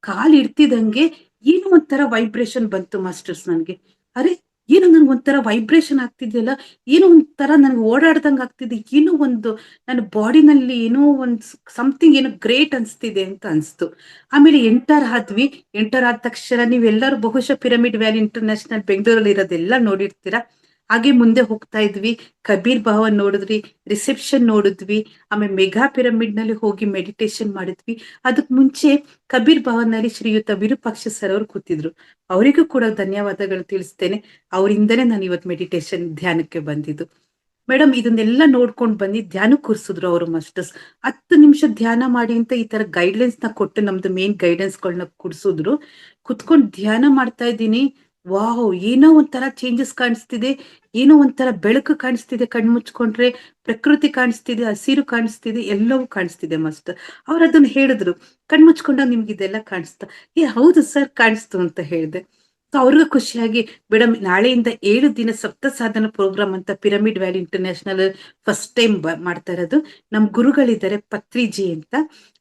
ಕಾಲ್ ಇಡ್ತಿದಂಗೆ ಏನೋ ಒಂಥರ ವೈಬ್ರೇಷನ್ ಬಂತು ಮಾಸ್ಟರ್ಸ್ ನನ್ಗೆ. ಅರೆ, ಏನೋ ನನ್ಗೆ ಒಂಥರ ವೈಬ್ರೇಷನ್ ಆಗ್ತಿದ್ಯಲ್ಲ, ಏನೋ ಒಂಥರ ನನ್ಗೆ ಓಡಾಡ್ದಂಗ ಆಗ್ತಿದೆ, ಏನೋ ಒಂದು ನನ್ನ ಬಾಡಿನಲ್ಲಿ ಏನೋ ಒಂದು ಸಮಥಿಂಗ್ ಏನೋ ಗ್ರೇಟ್ ಅನ್ಸ್ತಿದೆ ಅಂತ ಅನ್ಸ್ತು. ಆಮೇಲೆ ಎಂಟರ್ ಆದ್ವಿ. ಎಂಟರ್ ಆದ ತಕ್ಷಣ ನೀವೆಲ್ಲರೂ ಬಹುಶಃ ಪಿರಮಿಡ್ ವ್ಯಾಲಿ ಇಂಟರ್ನ್ಯಾಷನಲ್ ಬೆಂಗಳೂರಲ್ಲಿ ಇರೋದೆಲ್ಲ ನೋಡಿರ್ತೀರಾ. ಹಾಗೆ ಮುಂದೆ ಹೋಗ್ತಾ ಇದ್ವಿ, ಕಬೀರ್ ಭವನ್ ನೋಡಿದ್ವಿ, ರಿಸೆಪ್ಷನ್ ನೋಡಿದ್ವಿ. ಆಮೇಲೆ ಮೆಗಾ ಪಿರಮಿಡ್ ನಲ್ಲಿ ಹೋಗಿ ಮೆಡಿಟೇಷನ್ ಮಾಡಿದ್ವಿ. ಅದಕ್ ಮುಂಚೆ ಕಬೀರ್ ಭವನ್ ನಲ್ಲಿ ಶ್ರೀಯುತ ವಿರೂಪಾಕ್ಷ ಸರ್ ಅವರು ಕೂತಿದ್ರು. ಅವರಿಗೂ ಕೂಡ ಧನ್ಯವಾದಗಳು ತಿಳಿಸ್ತೇನೆ. ಅವರಿಂದನೇ ನಾನು ಇವತ್ತು ಮೆಡಿಟೇಷನ್ ಧ್ಯಾನಕ್ಕೆ ಬಂದಿದ್ದು. ಮೇಡಮ್ ಇದನ್ನೆಲ್ಲ ನೋಡ್ಕೊಂಡು ಬಂದು ಧ್ಯಾನ ಕೂರಿಸಿದ್ರು ಅವರು ಮಾಸ್ಟರ್ಸ್. 10 ನಿಮಿಷ ಧ್ಯಾನ ಮಾಡಿ ಅಂತ ಈ ತರ ಗೈಡ್ಲೈನ್ಸ್ ನ ಕೊಟ್ಟು ನಮ್ದು ಮೇನ್ ಗೈಡೆನ್ಸ್ ಗಳನ್ನ ಕುಡಿಸಿದ್ರು. ಕುತ್ಕೊಂಡು ಧ್ಯಾನ ಮಾಡ್ತಾ ಇದ್ದೀನಿ. ವಾವ್, ಏನೋ ಒಂಥರ ಚೇಂಜಸ್ ಕಾಣಿಸ್ತಿದೆ, ಏನೋ ಒಂಥರ ಬೆಳಕು ಕಾಣಿಸ್ತಿದೆ, ಕಣ್ ಮುಚ್ಕೊಂಡ್ರೆ ಪ್ರಕೃತಿ ಕಾಣಿಸ್ತಿದೆ, ಹಸಿರು ಕಾಣಿಸ್ತಿದೆ, ಎಲ್ಲವೂ ಕಾಣಿಸ್ತಿದೆ ಮಾಸ್ಟರ್. ಅವ್ರು ಅದನ್ನ ಹೇಳಿದ್ರು, ಕಣ್ ಮುಚ್ಕೊಂಡಾಗ ನಿಮ್ಗೆ ಇದೆಲ್ಲ ಕಾಣಿಸ್ತಾ? ಹೌದು ಸರ್ ಕಾಣಿಸ್ತು ಅಂತ ಹೇಳಿದೆ. ಸೊ ಅವ್ರಿಗೂ ಖುಷಿಯಾಗಿ ಮೇಡಮ್ ನಾಳೆಯಿಂದ 7 ದಿನ ಸಪ್ತ ಸಾಧನ ಪ್ರೋಗ್ರಾಮ್ ಅಂತ pyramid valley international first time ಮಾಡ್ತಾ ಇರೋದು. ನಮ್ ಗುರುಗಳಿದ್ದಾರೆ ಪತ್ರಿಜಿ ಅಂತ.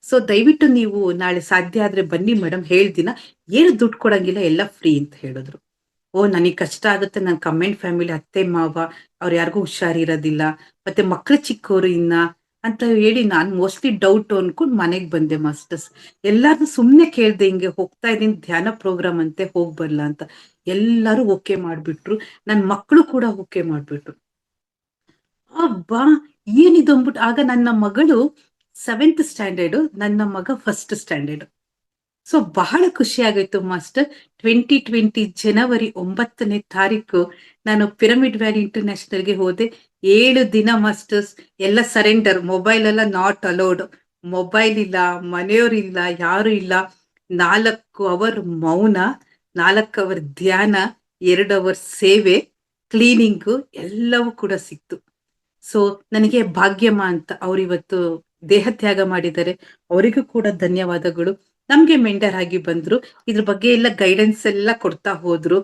ಸೊ ದಯವಿಟ್ಟು ನೀವು ನಾಳೆ ಸಾಧ್ಯ ಆದ್ರೆ ಬನ್ನಿ ಮೇಡಮ್, ಹೇಳ್ದಿನ ಏನು ದುಡ್ಡು ಕೊಡಂಗಿಲ್ಲ, ಎಲ್ಲ ಫ್ರೀ ಅಂತ ಹೇಳಿದ್ರು. ಓ ನನಗ್ ಕಷ್ಟ ಆಗುತ್ತೆ, ನನ್ ಕಮೆಂಟ್ ಫ್ಯಾಮಿಲಿ ಅತ್ತೆ ಮಾವ ಅವ್ರು ಯಾರಿಗೂ ಹುಷಾರಿರೋದಿಲ್ಲ, ಮತ್ತೆ ಮಕ್ಳು ಚಿಕ್ಕವರು ಇನ್ನ ಅಂತ ಹೇಳಿ ನಾನ್ ಮೋಸ್ಟ್ಲಿ ಡೌಟ್ ಅನ್ಕೊಂಡ್ ಮನೆಗ್ ಬಂದೆ ಮಾಸ್ಟರ್ಸ್. ಎಲ್ಲಾರು ಸುಮ್ನೆ ಕೇಳ್ದೆ, ಹಿಂಗೆ ಹೋಗ್ತಾ ಇದೀನಿ ಧ್ಯಾನ ಪ್ರೋಗ್ರಾಮ್ ಅಂತೆ ಹೋಗ್ ಬರ್ಲಾ ಅಂತ. ಎಲ್ಲಾರು ಓಕೆ ಮಾಡ್ಬಿಟ್ರು, ನನ್ ಮಕ್ಕಳು ಕೂಡ ಓಕೆ ಮಾಡ್ಬಿಟ್ರು. ಅಬ್ಬಾ ಏನಿದು ಅಂದ್ಬಿಟ್ಟು ಆಗ ನನ್ನ ಮಗಳು 7th ಸ್ಟ್ಯಾಂಡರ್ಡ್, ನನ್ನ ಮಗ ಫಸ್ಟ್ ಸ್ಟ್ಯಾಂಡರ್ಡ್. ಸೊ ಬಹಳ ಖುಷಿ ಆಗೋಯ್ತು ಮಾಸ್ಟರ್. 2020 ಜನವರಿ 9ನೇ ತಾರೀಕು ನಾನು ಪಿರಮಿಡ್ ವ್ಯಾಲಿ ಇಂಟರ್ನ್ಯಾಷನಲ್ಗೆ ಹೋದೆ. 7 ದಿನ ಮಾಸ್ಟರ್ಸ್. ಎಲ್ಲ ಸರೆಂಡರ್, ಮೊಬೈಲ್ ಎಲ್ಲ ನಾಟ್ ಅಲೌಡ್, ಮೊಬೈಲ್ ಇಲ್ಲ, ಮನೆಯವರಿಲ್ಲ, ಯಾರು ಇಲ್ಲ. 4 ಅವರ್ ಮೌನ, 4 ಅವರ್ ಧ್ಯಾನ, 2 ಅವರ್ ಸೇವೆ, ಕ್ಲೀನಿಂಗು ಎಲ್ಲವೂ ಕೂಡ ಸಿಕ್ತು. ಸೊ ನನಗೆ ಭಾಗ್ಯಮ್ಮ ಅಂತ ಅವ್ರು ಇವತ್ತು ದೇಹ ತ್ಯಾಗ ಮಾಡಿದ್ದಾರೆ, ಅವರಿಗೂ ಕೂಡ ಧನ್ಯವಾದಗಳು. ನಮ್ಗೆ ಮೆಂಟರ್ ಆಗಿ ಬಂದ್ರು, ಇದ್ರ ಬಗ್ಗೆ ಎಲ್ಲ ಗೈಡೆನ್ಸ್ ಎಲ್ಲ ಕೊಡ್ತಾ ಹೋದ್ರು.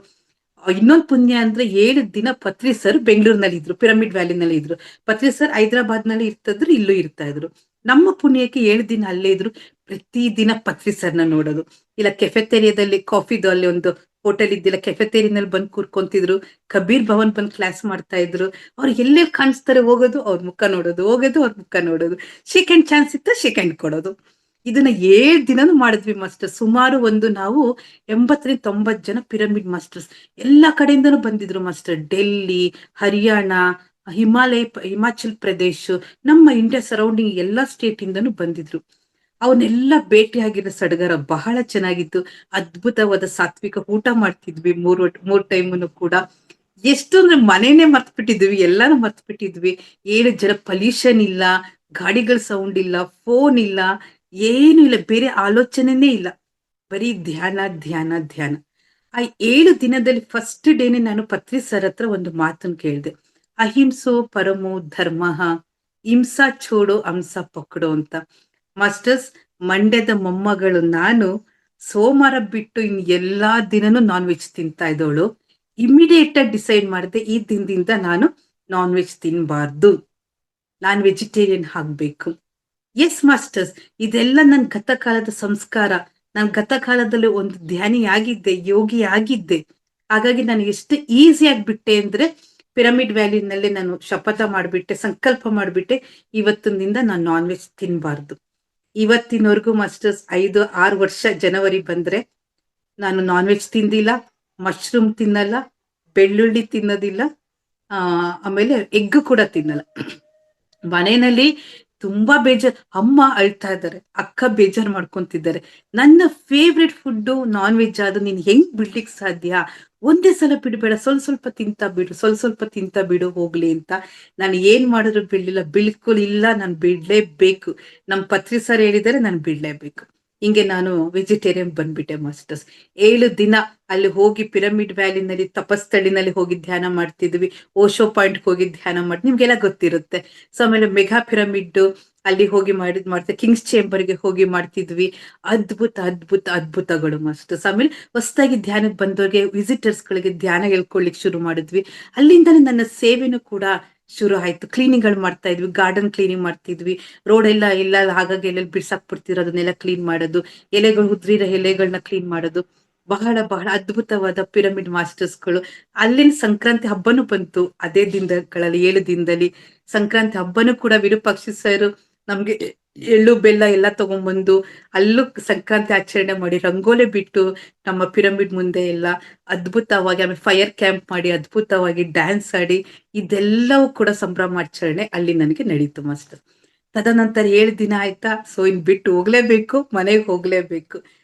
ಇನ್ನೊಂದು ಪುಣ್ಯ ಅಂದ್ರೆ 7 ದಿನ ಪತ್ರಿ ಸರ್ ಬೆಂಗಳೂರಿನಲ್ಲಿ ಇದ್ರು, ಪಿರಮಿಡ್ ವ್ಯಾಲಿನಲ್ಲಿ ಇದ್ರು. ಪತ್ರಿ ಸರ್ ಹೈದರಾಬಾದ್ ನಲ್ಲಿ ಇರ್ತಿದ್ರು, ಇಲ್ಲೂ ಇರ್ತಾ ಇದ್ರು. ನಮ್ಮ ಪುಣ್ಯಕ್ಕೆ 7 ದಿನ ಅಲ್ಲೇ ಇದ್ರು. ಪ್ರತಿ ದಿನ ಪತ್ರಿ ಸರ್ನ ನೋಡೋದು, ಇಲ್ಲ ಕೆಫೆಟೇರಿಯಾದಲ್ಲಿ ಕಾಫಿದು ಅಲ್ಲಿ ಒಂದು ಹೋಟೆಲ್ ಇದ್ದಿಲ್ಲ, ಕೆಫೆಟೇರಿಯಾನಲ್ಲಿ ಬಂದು ಕೂರ್ಕೊಂತಿದ್ರು. ಕಬೀರ್ ಭವನ್ ಬಂದು ಕ್ಲಾಸ್ ಮಾಡ್ತಾ ಇದ್ರು. ಅವ್ರು ಎಲ್ಲೆಲ್ಲಿ ಕಾಣಿಸ್ತಾರೆ ಹೋಗೋದು, ಅವ್ರ ಮುಖ ನೋಡೋದು, ಹೋಗೋದು ಅವ್ರ ಮುಖ ನೋಡೋದು, ಸೆಕೆಂಡ್ ಚಾನ್ಸ್ ಇತ್ತು ಸೆಕೆಂಡ್ ಕೊಡೋದು. ಇದನ್ನ 7 ದಿನನೂ ಮಾಡಿದ್ವಿ ಮಾಸ್ಟರ್. ಸುಮಾರು ಒಂದು ನಾವು 80-90 ಜನ ಪಿರಮಿಡ್ ಮಾಸ್ಟರ್ಸ್ ಎಲ್ಲಾ ಕಡೆಯಿಂದನೂ ಬಂದಿದ್ರು ಮಾಸ್ಟರ್. ಡೆಲ್ಲಿ, ಹರಿಯಾಣ, ಹಿಮಾಚಲ್ ಪ್ರದೇಶ್, ನಮ್ಮ ಇಂಡಿಯಾ ಸರೌಂಡಿಂಗ್ ಎಲ್ಲಾ ಸ್ಟೇಟ್ ಇಂದನೂ ಬಂದಿದ್ರು. ಅವನ್ನೆಲ್ಲ ಭೇಟಿಯಾಗಿರೋ ಸಡಗರ ಬಹಳ ಚೆನ್ನಾಗಿತ್ತು. ಅದ್ಭುತವಾದ ಸಾತ್ವಿಕ ಊಟ ಮಾಡ್ತಿದ್ವಿ, ಮೂರ್ ಟೈಮನ್ನು ಕೂಡ. ಎಷ್ಟು ಅಂದ್ರೆ ಮನೇನೆ ಮರ್ತ್ ಬಿಟ್ಟಿದ್ವಿ, ಎಲ್ಲಾನು ಮರ್ತ್ ಬಿಟ್ಟಿದ್ವಿ. 7 ಜನ, ಪೊಲ್ಯೂಷನ್ ಇಲ್ಲ, ಗಾಡಿಗಳ ಸೌಂಡ್ ಇಲ್ಲ, ಫೋನ್ ಇಲ್ಲ, ಏನು ಇಲ್ಲ, ಬೇರೆ ಆಲೋಚನೆನೇ ಇಲ್ಲ. ಬರೀ ಧ್ಯಾನ ಧ್ಯಾನ ಧ್ಯಾನ. ಆ 7 ದಿನದಲ್ಲಿ ಫಸ್ಟ್ ಡೇನೆ ನಾನು ಪತ್ರಿ ಸರ್ ಹತ್ರ ಒಂದು ಮಾತನ್ನು ಕೇಳಿದೆ. ಅಹಿಂಸೋ ಪರಮೋ ಧರ್ಮ, ಹಿಂಸಾ ಚೋಡೋ ಹಂಸ ಪಕಡೋ ಅಂತ. ಮಾಸ್ಟರ್ಸ್, ಮಂಡ್ಯದ ಮೊಮ್ಮಗಳು ನಾನು. ಸೋಮವಾರ ಬಿಟ್ಟು ಇನ್ ಎಲ್ಲಾ ದಿನನೂ ನಾನ್ ವೆಜ್ ತಿಂತಾ ಇದ್ದವಳು. ಇಮಿಡಿಯೇಟ್ ಆಗಿ ಡಿಸೈಡ್ ಮಾಡಿದೆ, ಈ ದಿನದಿಂದ ನಾನು ನಾನ್ ವೆಜ್ ತಿನ್ಬಾರ್ದು, ನಾನ್ ವೆಜಿಟೇರಿಯನ್ ಆಗ್ಬೇಕು. ಎಸ್ ಮಾಸ್ಟರ್ಸ್, ಇದೆಲ್ಲ ನನ್ನ ಗತಕಾಲದ ಸಂಸ್ಕಾರ. ನಾನು ಗತಕಾಲದಲ್ಲಿ ಒಂದು ಧ್ಯಾನಿ ಆಗಿದ್ದೆ, ಯೋಗಿ ಆಗಿದ್ದೆ. ಹಾಗಾಗಿ ನಾನು ಎಷ್ಟು ಈಸಿ ಆಗಿಬಿಟ್ಟೆ ಅಂದ್ರೆ, ಪಿರಮಿಡ್ ವ್ಯಾಲಿನಲ್ಲಿ ನಾನು ಶಪಥ ಮಾಡ್ಬಿಟ್ಟೆ, ಸಂಕಲ್ಪ ಮಾಡ್ಬಿಟ್ಟೆ, ಇವತ್ತಿನಿಂದ ನಾನು ನಾನ್ ವೆಜ್ ತಿನ್ಬಾರ್ದು. ಇವತ್ತಿನವರೆಗೂ ಮಾಸ್ಟರ್ಸ್ 5-6 ವರ್ಷ ಜನವರಿ ಬಂದ್ರೆ ನಾನು ನಾನ್ ವೆಜ್ ತಿಂದಿಲ್ಲ, ಮಶ್ರೂಮ್ ತಿನ್ನಲ್ಲ, ಬೆಳ್ಳುಳ್ಳಿ ತಿನ್ನೋದಿಲ್ಲ, ಆಮೇಲೆ ಎಗ್ ಕೂಡ ತಿನ್ನಲ್ಲ. ಮನೆಯಲ್ಲಿ ತುಂಬಾ ಬೇಜಾರ್, ಅಮ್ಮ ಅಳ್ತಾ ಇದ್ದಾರೆ, ಅಕ್ಕ ಬೇಜಾರ್ ಮಾಡ್ಕೊಂತಿದ್ದಾರೆ. ನನ್ನ ಫೇವ್ರೆಟ್ ಫುಡ್ ನಾನ್ ವೆಜ್ ಆದ ನೀನ್ ಹೆಂಗ್ ಬಿಡ್ಲಿಕ್ ಸಾಧ್ಯ? ಒಂದೇ ಸಲ ಬಿಡ್ಬೇಡ, ಸ್ವಲ್ಪ ಸ್ವಲ್ಪ ತಿಂತಾ ಬಿಡು, ಸ್ವಲ್ಪ ಸ್ವಲ್ಪ ತಿಂತಾ ಬಿಡು ಹೋಗ್ಲಿ ಅಂತ. ನಾನು ಏನ್ ಮಾಡಿದ್ರು ಬಿಡ್ಲಿಲ್ಲ, ಬಿಲ್ಕುಲ್ ಇಲ್ಲ, ನಾನು ಬಿಡ್ಲೇಬೇಕು. ನಮ್ ಪತ್ರಿ ಸರ್ ಹೇಳಿದರೆ ನಾನು ಬಿಡ್ಲೇಬೇಕು. ಹಿಂಗೆ ನಾನು ವೆಜಿಟೇರಿಯನ್ ಬಂದ್ಬಿಟ್ಟೆ ಮಾಸ್ಟರ್ಸ್. 7 ದಿನ ಅಲ್ಲಿ ಹೋಗಿ ಪಿರಮಿಡ್ ವ್ಯಾಲಿನಲ್ಲಿ ತಪಸ್ಥಳಿನಲ್ಲಿ ಹೋಗಿ ಧ್ಯಾನ ಮಾಡ್ತಿದ್ವಿ. ಓಶೋ ಪಾಯಿಂಟ್ ಹೋಗಿ ಧ್ಯಾನ ಮಾಡಿ, ನಿಮ್ಗೆಲ್ಲ ಗೊತ್ತಿರುತ್ತೆ. ಸೊ ಆಮೇಲೆ ಮೆಗಾ ಪಿರಮಿಡ್ ಅಲ್ಲಿ ಹೋಗಿ ಮಾಡ್ತೀವಿ, ಕಿಂಗ್ಸ್ ಚೇಂಬರ್ಗೆ ಹೋಗಿ ಮಾಡ್ತಿದ್ವಿ. ಅದ್ಭುತ ಅದ್ಭುತ ಅದ್ಭುತಗಳು ಮಾಸ್ಟರ್ಸ್. ಆಮೇಲೆ ಹೊಸದಾಗಿ ಧ್ಯಾನಕ್ಕೆ ಬಂದವ್ರಿಗೆ, ವಿಸಿಟರ್ಸ್ ಗಳಿಗೆ ಧ್ಯಾನ ಹೇಳ್ಕೊಳ್ಲಿಕ್ಕೆ ಶುರು ಮಾಡಿದ್ವಿ. ಅಲ್ಲಿಂದನೇ ನನ್ನ ಸೇವೆನೂ ಕೂಡ ಶುರು ಆಯ್ತು. ಕ್ಲೀನಿಂಗ್ ಗಳು ಮಾಡ್ತಾ ಇದ್ವಿ, ಗಾರ್ಡನ್ ಕ್ಲೀನಿಂಗ್ ಮಾಡ್ತಿದ್ವಿ. ರೋಡ್ ಎಲ್ಲ ಹಾಗಾಗಿ ಎಲ್ಲೆಲ್ಲಿ ಬಿಡ್ಸಾಕ್ ಬಿಡ್ತಿರೋ ಅದನ್ನೆಲ್ಲ ಕ್ಲೀನ್ ಮಾಡೋದು, ಎಲೆಗಳು ಉದ್ರಿರೋ ಎಲೆಗಳನ್ನ ಕ್ಲೀನ್ ಮಾಡೋದು. ಬಹಳ ಬಹಳ ಅದ್ಭುತವಾದ ಪಿರಮಿಡ್ ಮಾಸ್ಟರ್ಸ್ಗಳು. ಅಲ್ಲಿನ ಸಂಕ್ರಾಂತಿ ಹಬ್ಬನೂ ಬಂತು ಅದೇ ದಿನಗಳಲ್ಲಿ, 7 ದಿನದಲ್ಲಿ. ಸಂಕ್ರಾಂತಿ ಹಬ್ಬನೂ ಕೂಡ ವಿರೂಪಾಕ್ಷಿ ಸರ್ ನಮ್ಗೆ ಎಳ್ಳು ಬೆಲ್ಲ ಎಲ್ಲ ತಗೊಂಡ್ಬಂದು ಅಲ್ಲೂ ಸಂಕ್ರಾಂತಿ ಆಚರಣೆ ಮಾಡಿ, ರಂಗೋಲೆ ಬಿಟ್ಟು ನಮ್ಮ ಪಿರಮಿಡ್ ಮುಂದೆ ಎಲ್ಲ ಅದ್ಭುತವಾಗಿ, ಆಮೇಲೆ ಫೈರ್ ಕ್ಯಾಂಪ್ ಮಾಡಿ ಅದ್ಭುತವಾಗಿ ಡ್ಯಾನ್ಸ್ ಆಡಿ, ಇದೆಲ್ಲವೂ ಕೂಡ ಸಂಭ್ರಮಾಚರಣೆ ಅಲ್ಲಿ ನನಗೆ ನಡೀತು ಮಾಸ್ಟರ್. ತದನಂತರ 7 ದಿನ ಆಯ್ತಾ, ಸೊ ಇನ್ ಬಿಟ್ಟು ಹೋಗ್ಲೇಬೇಕು, ಮನೆಗೆ ಹೋಗ್ಲೇಬೇಕು.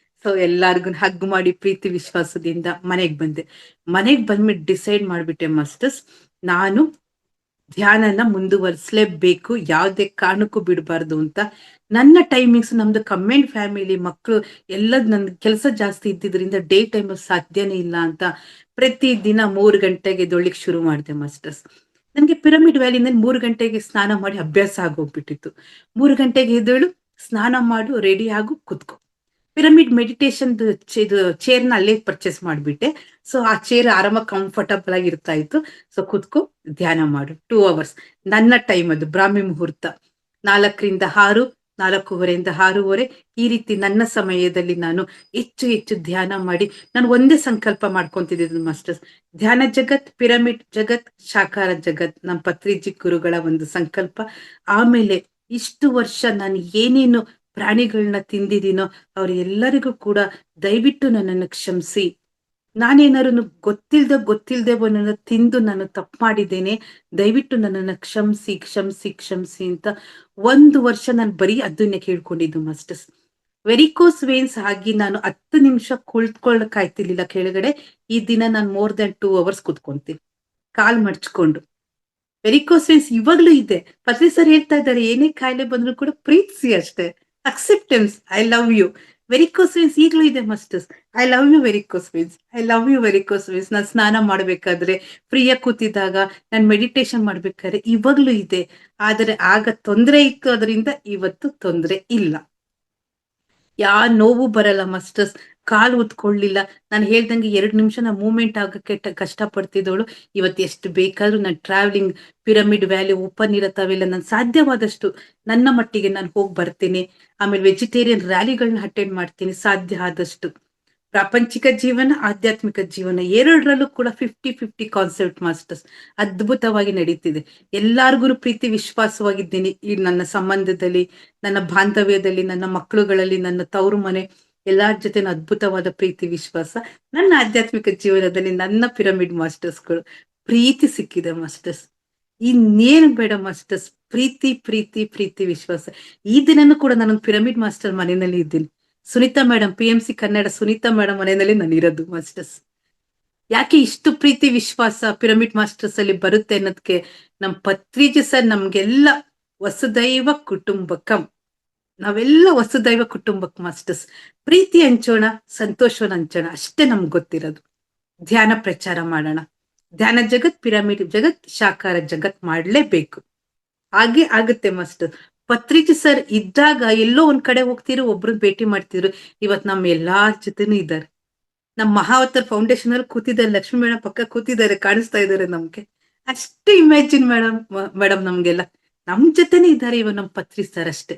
ಸೊ ಎಲ್ಲಾರ್ಗು ಹಗ್ ಮಾಡಿ ಪ್ರೀತಿ ವಿಶ್ವಾಸದಿಂದ ಮನೆಗ್ ಬಂದೆ. ಮನೆಗ್ ಬಂದ್ಬಿಟ್ಟು ಡಿಸೈಡ್ ಮಾಡ್ಬಿಟ್ಟೆ ಮಾಸ್ಟರ್ಸ್, ನಾನು ಧ್ಯಾನನ ಮುಂದುವರಿಸಲೇಬೇಕು, ಯಾವುದೇ ಕಾರಣಕ್ಕೂ ಬಿಡಬಾರ್ದು ಅಂತ. ನನ್ನ ಟೈಮಿಂಗ್ಸ್, ನಮ್ದು ಕಮೆಂಟ್ ಫ್ಯಾಮಿಲಿ, ಮಕ್ಕಳು ಎಲ್ಲ, ನನ್ ಕೆಲಸ ಜಾಸ್ತಿ ಇದ್ದಿದ್ರಿಂದ ಡೇ ಟೈಮ್ ಸಾಧ್ಯನೇ ಇಲ್ಲ ಅಂತ ಪ್ರತಿ ದಿನ 3 ಗಂಟೆಗೆ ಎದ್ದೊಳ್ಳಿಕ್ ಶುರು ಮಾಡಿದೆ ಮಾಸ್ಟರ್ಸ್. ನನ್ಗೆ ಪಿರಮಿಡ್ ವ್ಯಾಲಿನಲ್ಲಿ 3 ಗಂಟೆಗೆ ಸ್ನಾನ ಮಾಡಿ ಅಭ್ಯಾಸ ಆಗೋಗ್ಬಿಟ್ಟಿತ್ತು. 3 ಗಂಟೆಗೆ ಎದ್ದೇಳು, ಸ್ನಾನ ಮಾಡು, ರೆಡಿ ಆಗು, ಕುತ್ಕೋ. ಪಿರಮಿಡ್ ಮೆಡಿಟೇಷನ್ ಇದು ಚೇರ್ನ ಅಲ್ಲೇ ಪರ್ಚೇಸ್ ಮಾಡಿಬಿಟ್ಟೆ. ಸೊ ಆ ಚೇರ್ ಆರಾಮ ಕಂಫರ್ಟಬಲ್ ಆಗಿ ಇರ್ತಾ ಇತ್ತು. ಸೊ ಕುತ್ಕೋ ಧ್ಯಾನ ಮಾಡು 2 ಅವರ್ಸ್. ನನ್ನ ಟೈಮ್ ಅದು ಬ್ರಾಹ್ಮಿ ಮುಹೂರ್ತ 4 ರಿಂದ 6, 4:15 6:30. ಈ ರೀತಿ ನನ್ನ ಸಮಯದಲ್ಲಿ ನಾನು ಹೆಚ್ಚು ಹೆಚ್ಚು ಧ್ಯಾನ ಮಾಡಿ ನಾನು ಒಂದೇ ಸಂಕಲ್ಪ ಮಾಡ್ಕೊಂತಿದ್ದೆ ಮಾಸ್ಟರ್ಸ್. ಧ್ಯಾನ ಜಗತ್, ಪಿರಮಿಡ್ ಜಗತ್, ಸಾಕಾರ ಜಗತ್, ನಮ್ಮ ಪತ್ರಿಜಿ ಗುರುಗಳ ಒಂದು ಸಂಕಲ್ಪ. ಆಮೇಲೆ ಇಷ್ಟು ವರ್ಷ ನಾನು ಏನೇನು ಪ್ರಾಣಿಗಳನ್ನ ತಿಂದಿದ್ದೀನೋ ಅವ್ರೆಲ್ಲರಿಗೂ ಕೂಡ ದಯವಿಟ್ಟು ನನ್ನನ್ನು ಕ್ಷಮಿಸಿ. ನಾನೇನಾದ್ರು ಗೊತ್ತಿಲ್ದೆ ಒಂದನ್ನ ತಿಂದು ನಾನು ತಪ್ಪು ಮಾಡಿದ್ದೇನೆ, ದಯವಿಟ್ಟು ನನ್ನನ್ನು ಕ್ಷಮಿಸಿ ಕ್ಷಮಿಸಿ ಕ್ಷಮಿಸಿ ಅಂತ 1 ವರ್ಷ ನಾನು ಬರೀ ಅದನ್ನೇ ಕೇಳ್ಕೊಂಡಿದ್ದು ಮಾಸ್ಟರ್ಸ್. ವೆರಿಕೋಸ್ ವೇನ್ಸ್ ಆಗಿ ನಾನು 10 ನಿಮಿಷ ಕುಳಿತುಕೊಳ್ಳಕ್ ಆಯ್ತಿರ್ಲಿಲ್ಲ ಕೆಳಗಡೆ. ಈ ದಿನ ನಾನು ಮೋರ್ ದನ್ 2 ಅವರ್ಸ್ ಕುತ್ಕೊಂತೀನಿ ಕಾಲ್ ಮಡ್ಚ್ಕೊಂಡು. ವೆರಿಕೋಸ್ ವೇನ್ಸ್ ಇವಾಗ್ಲೂ ಇದೆ. ಪತ್ರಿ ಸರ್ ಹೇಳ್ತಾ ಇದ್ದಾರೆ, ಏನೇ ಕಾಯಿಲೆ ಬಂದ್ರು ಕೂಡ ಪ್ರೀತಿಸಿ ಅಷ್ಟೇ, acceptance, I love you. Varicose veins ಈಗಲೂ ಇದೆ masters. I love you varicose veins, I love you varicose veins. ನಾನು ಸ್ನಾನ ಮಾಡ್ಬೇಕಾದ್ರೆ, ಫ್ರೀಯಾಗಿ ಕೂತಿದ್ದಾಗ, ನಾನು ಮೆಡಿಟೇಷನ್ ಮಾಡ್ಬೇಕಾದ್ರೆ ಇವಾಗ್ಲೂ ಇದೆ. ಆದರೆ ಆಗ ತೊಂದರೆ ಇತ್ತು, ಅದರಿಂದ ಇವತ್ತು ತೊಂದರೆ ಇಲ್ಲ. ನೋವು ಬರಲ್ಲ ಮಾಸ್ಟರ್ಸ್. ಕಾಲು ಉತ್ಕೊಳ್ಳಿಲ್ಲ. ನಾನು ಹೇಳ್ದಂಗೆ 2 ನಿಮಿಷ ನಾ ಮೂವ್ಮೆಂಟ್ ಆಗಕ್ಕೆ ಕಷ್ಟ ಪಡ್ತಿದ್ದವಳು ಇವತ್ತು ಎಷ್ಟು ಬೇಕಾದ್ರೂ ನಾನು ಟ್ರಾವೆಲಿಂಗ್, ಪಿರಮಿಡ್ ವ್ಯಾಲಿ ಓಪನ್ ಇರತ್ತವೆಲ್ಲ ನಾನು ಸಾಧ್ಯವಾದಷ್ಟು ನನ್ನ ಮಟ್ಟಿಗೆ ನಾನು ಹೋಗಿ ಬರ್ತೀನಿ. ಆಮೇಲೆ ವೆಜಿಟೇರಿಯನ್ ರ್ಯಾಲಿಗಳನ್ನ ಅಟೆಂಡ್ ಮಾಡ್ತೀನಿ ಸಾಧ್ಯ ಆದಷ್ಟು. ಪ್ರಾಪಂಚಿಕ ಜೀವನ, ಆಧ್ಯಾತ್ಮಿಕ ಜೀವನ ಎರಡರಲ್ಲೂ ಕೂಡ 50-50 ಕಾನ್ಸೆಪ್ಟ್ ಮಾಸ್ಟರ್ಸ್ ಅದ್ಭುತವಾಗಿ ನಡೀತಿದೆ. ಎಲ್ಲಾರ್ಗು ಪ್ರೀತಿ ವಿಶ್ವಾಸವಾಗಿದ್ದೀನಿ. ಈ ನನ್ನ ಸಂಬಂಧದಲ್ಲಿ, ನನ್ನ ಬಾಂಧವ್ಯದಲ್ಲಿ, ನನ್ನ ಮಕ್ಕಳುಗಳಲ್ಲಿ, ನನ್ನ ತವರು ಮನೆ ಎಲ್ಲಾರ ಜೊತೆ ಅದ್ಭುತವಾದ ಪ್ರೀತಿ ವಿಶ್ವಾಸ. ನನ್ನ ಆಧ್ಯಾತ್ಮಿಕ ಜೀವನದಲ್ಲಿ ನನ್ನ ಪಿರಮಿಡ್ ಮಾಸ್ಟರ್ಸ್ಗಳು ಪ್ರೀತಿ ಸಿಕ್ಕಿದೆ ಮಾಸ್ಟರ್ಸ್. ಇನ್ನೇನು ಬೇಡ ಮಾಸ್ಟರ್ಸ್, ಪ್ರೀತಿ ಪ್ರೀತಿ ಪ್ರೀತಿ ವಿಶ್ವಾಸ. ಈ ದಿನನೂ ಕೂಡ ನಾನು ಪಿರಮಿಡ್ ಮಾಸ್ಟರ್ ಮನೆಯಲ್ಲಿ ಇದ್ದೀನಿ. Sunita madam, PMC Kannada Sunita madam ಮನೆಯಲ್ಲಿ ನಾನು ಇರೋದು ಮಾಸ್ಟರ್ಸ್. ಯಾಕೆ ಇಷ್ಟು ಪ್ರೀತಿ ವಿಶ್ವಾಸ ಪಿರಮಿಡ್ ಮಾಸ್ಟರ್ಸ್ ಅಲ್ಲಿ ಬರುತ್ತೆ ಅನ್ನೋದಕ್ಕೆ ನಮ್ ಪತ್ರಿಜಿ ಸರ್ ನಮ್ಗೆಲ್ಲ ವಸುದೈವ ಕುಟುಂಬಕಂ, ನಾವೆಲ್ಲ ವಸುದೈವ ಕುಟುಂಬಕ್ ಮಾಸ್ಟರ್ಸ್. ಪ್ರೀತಿ ಹಂಚೋಣ, ಸಂತೋಷವನ್ನ ಹಂಚೋಣ, ಅಷ್ಟೇ ನಮ್ಗೆ ಗೊತ್ತಿರೋದು. ಧ್ಯಾನ ಪ್ರಚಾರ ಮಾಡೋಣ. ಧ್ಯಾನ ಜಗತ್, ಪಿರಮಿಡ್ ಜಗತ್, ಸಾಕಾರ ಜಗತ್ ಮಾಡ್ಲೇಬೇಕು. ಹಾಗೆ ಆಗುತ್ತೆ ಮಾಸ್ಟರ್. ಪತ್ರಿಜಿ ಸರ್ ಇದ್ದಾಗ ಎಲ್ಲೋ ಒಂದ್ ಕಡೆ ಹೋಗ್ತಿರು, ಒಬ್ರು ಭೇಟಿ ಮಾಡ್ತಿದ್ರು. ಇವತ್ ನಮ್ಮ ಎಲ್ಲಾರ ಜೊತೆನೂ ಇದ್ದಾರೆ. ನಮ್ ಮಹಾವತಾರ್ ಫೌಂಡೇಶನ್ ಅಲ್ಲಿ ಕೂತಿದ್ದಾರೆ, ಲಕ್ಷ್ಮೀ ಮೇಡಮ್ ಪಕ್ಕ ಕೂತಿದ್ದಾರೆ, ಕಾಣಿಸ್ತಾ ಇದ್ದಾರೆ ನಮ್ಗೆ. ಅಷ್ಟೇ ಇಮ್ಯಾಜಿನ್ ಮೇಡಮ್ ನಮ್ಗೆಲ್ಲ ನಮ್ ಜೊತೆನೇ ಇದ್ದಾರೆ ಇವ ನಮ್ ಪತ್ರಿ ಸರ್ ಅಷ್ಟೇ.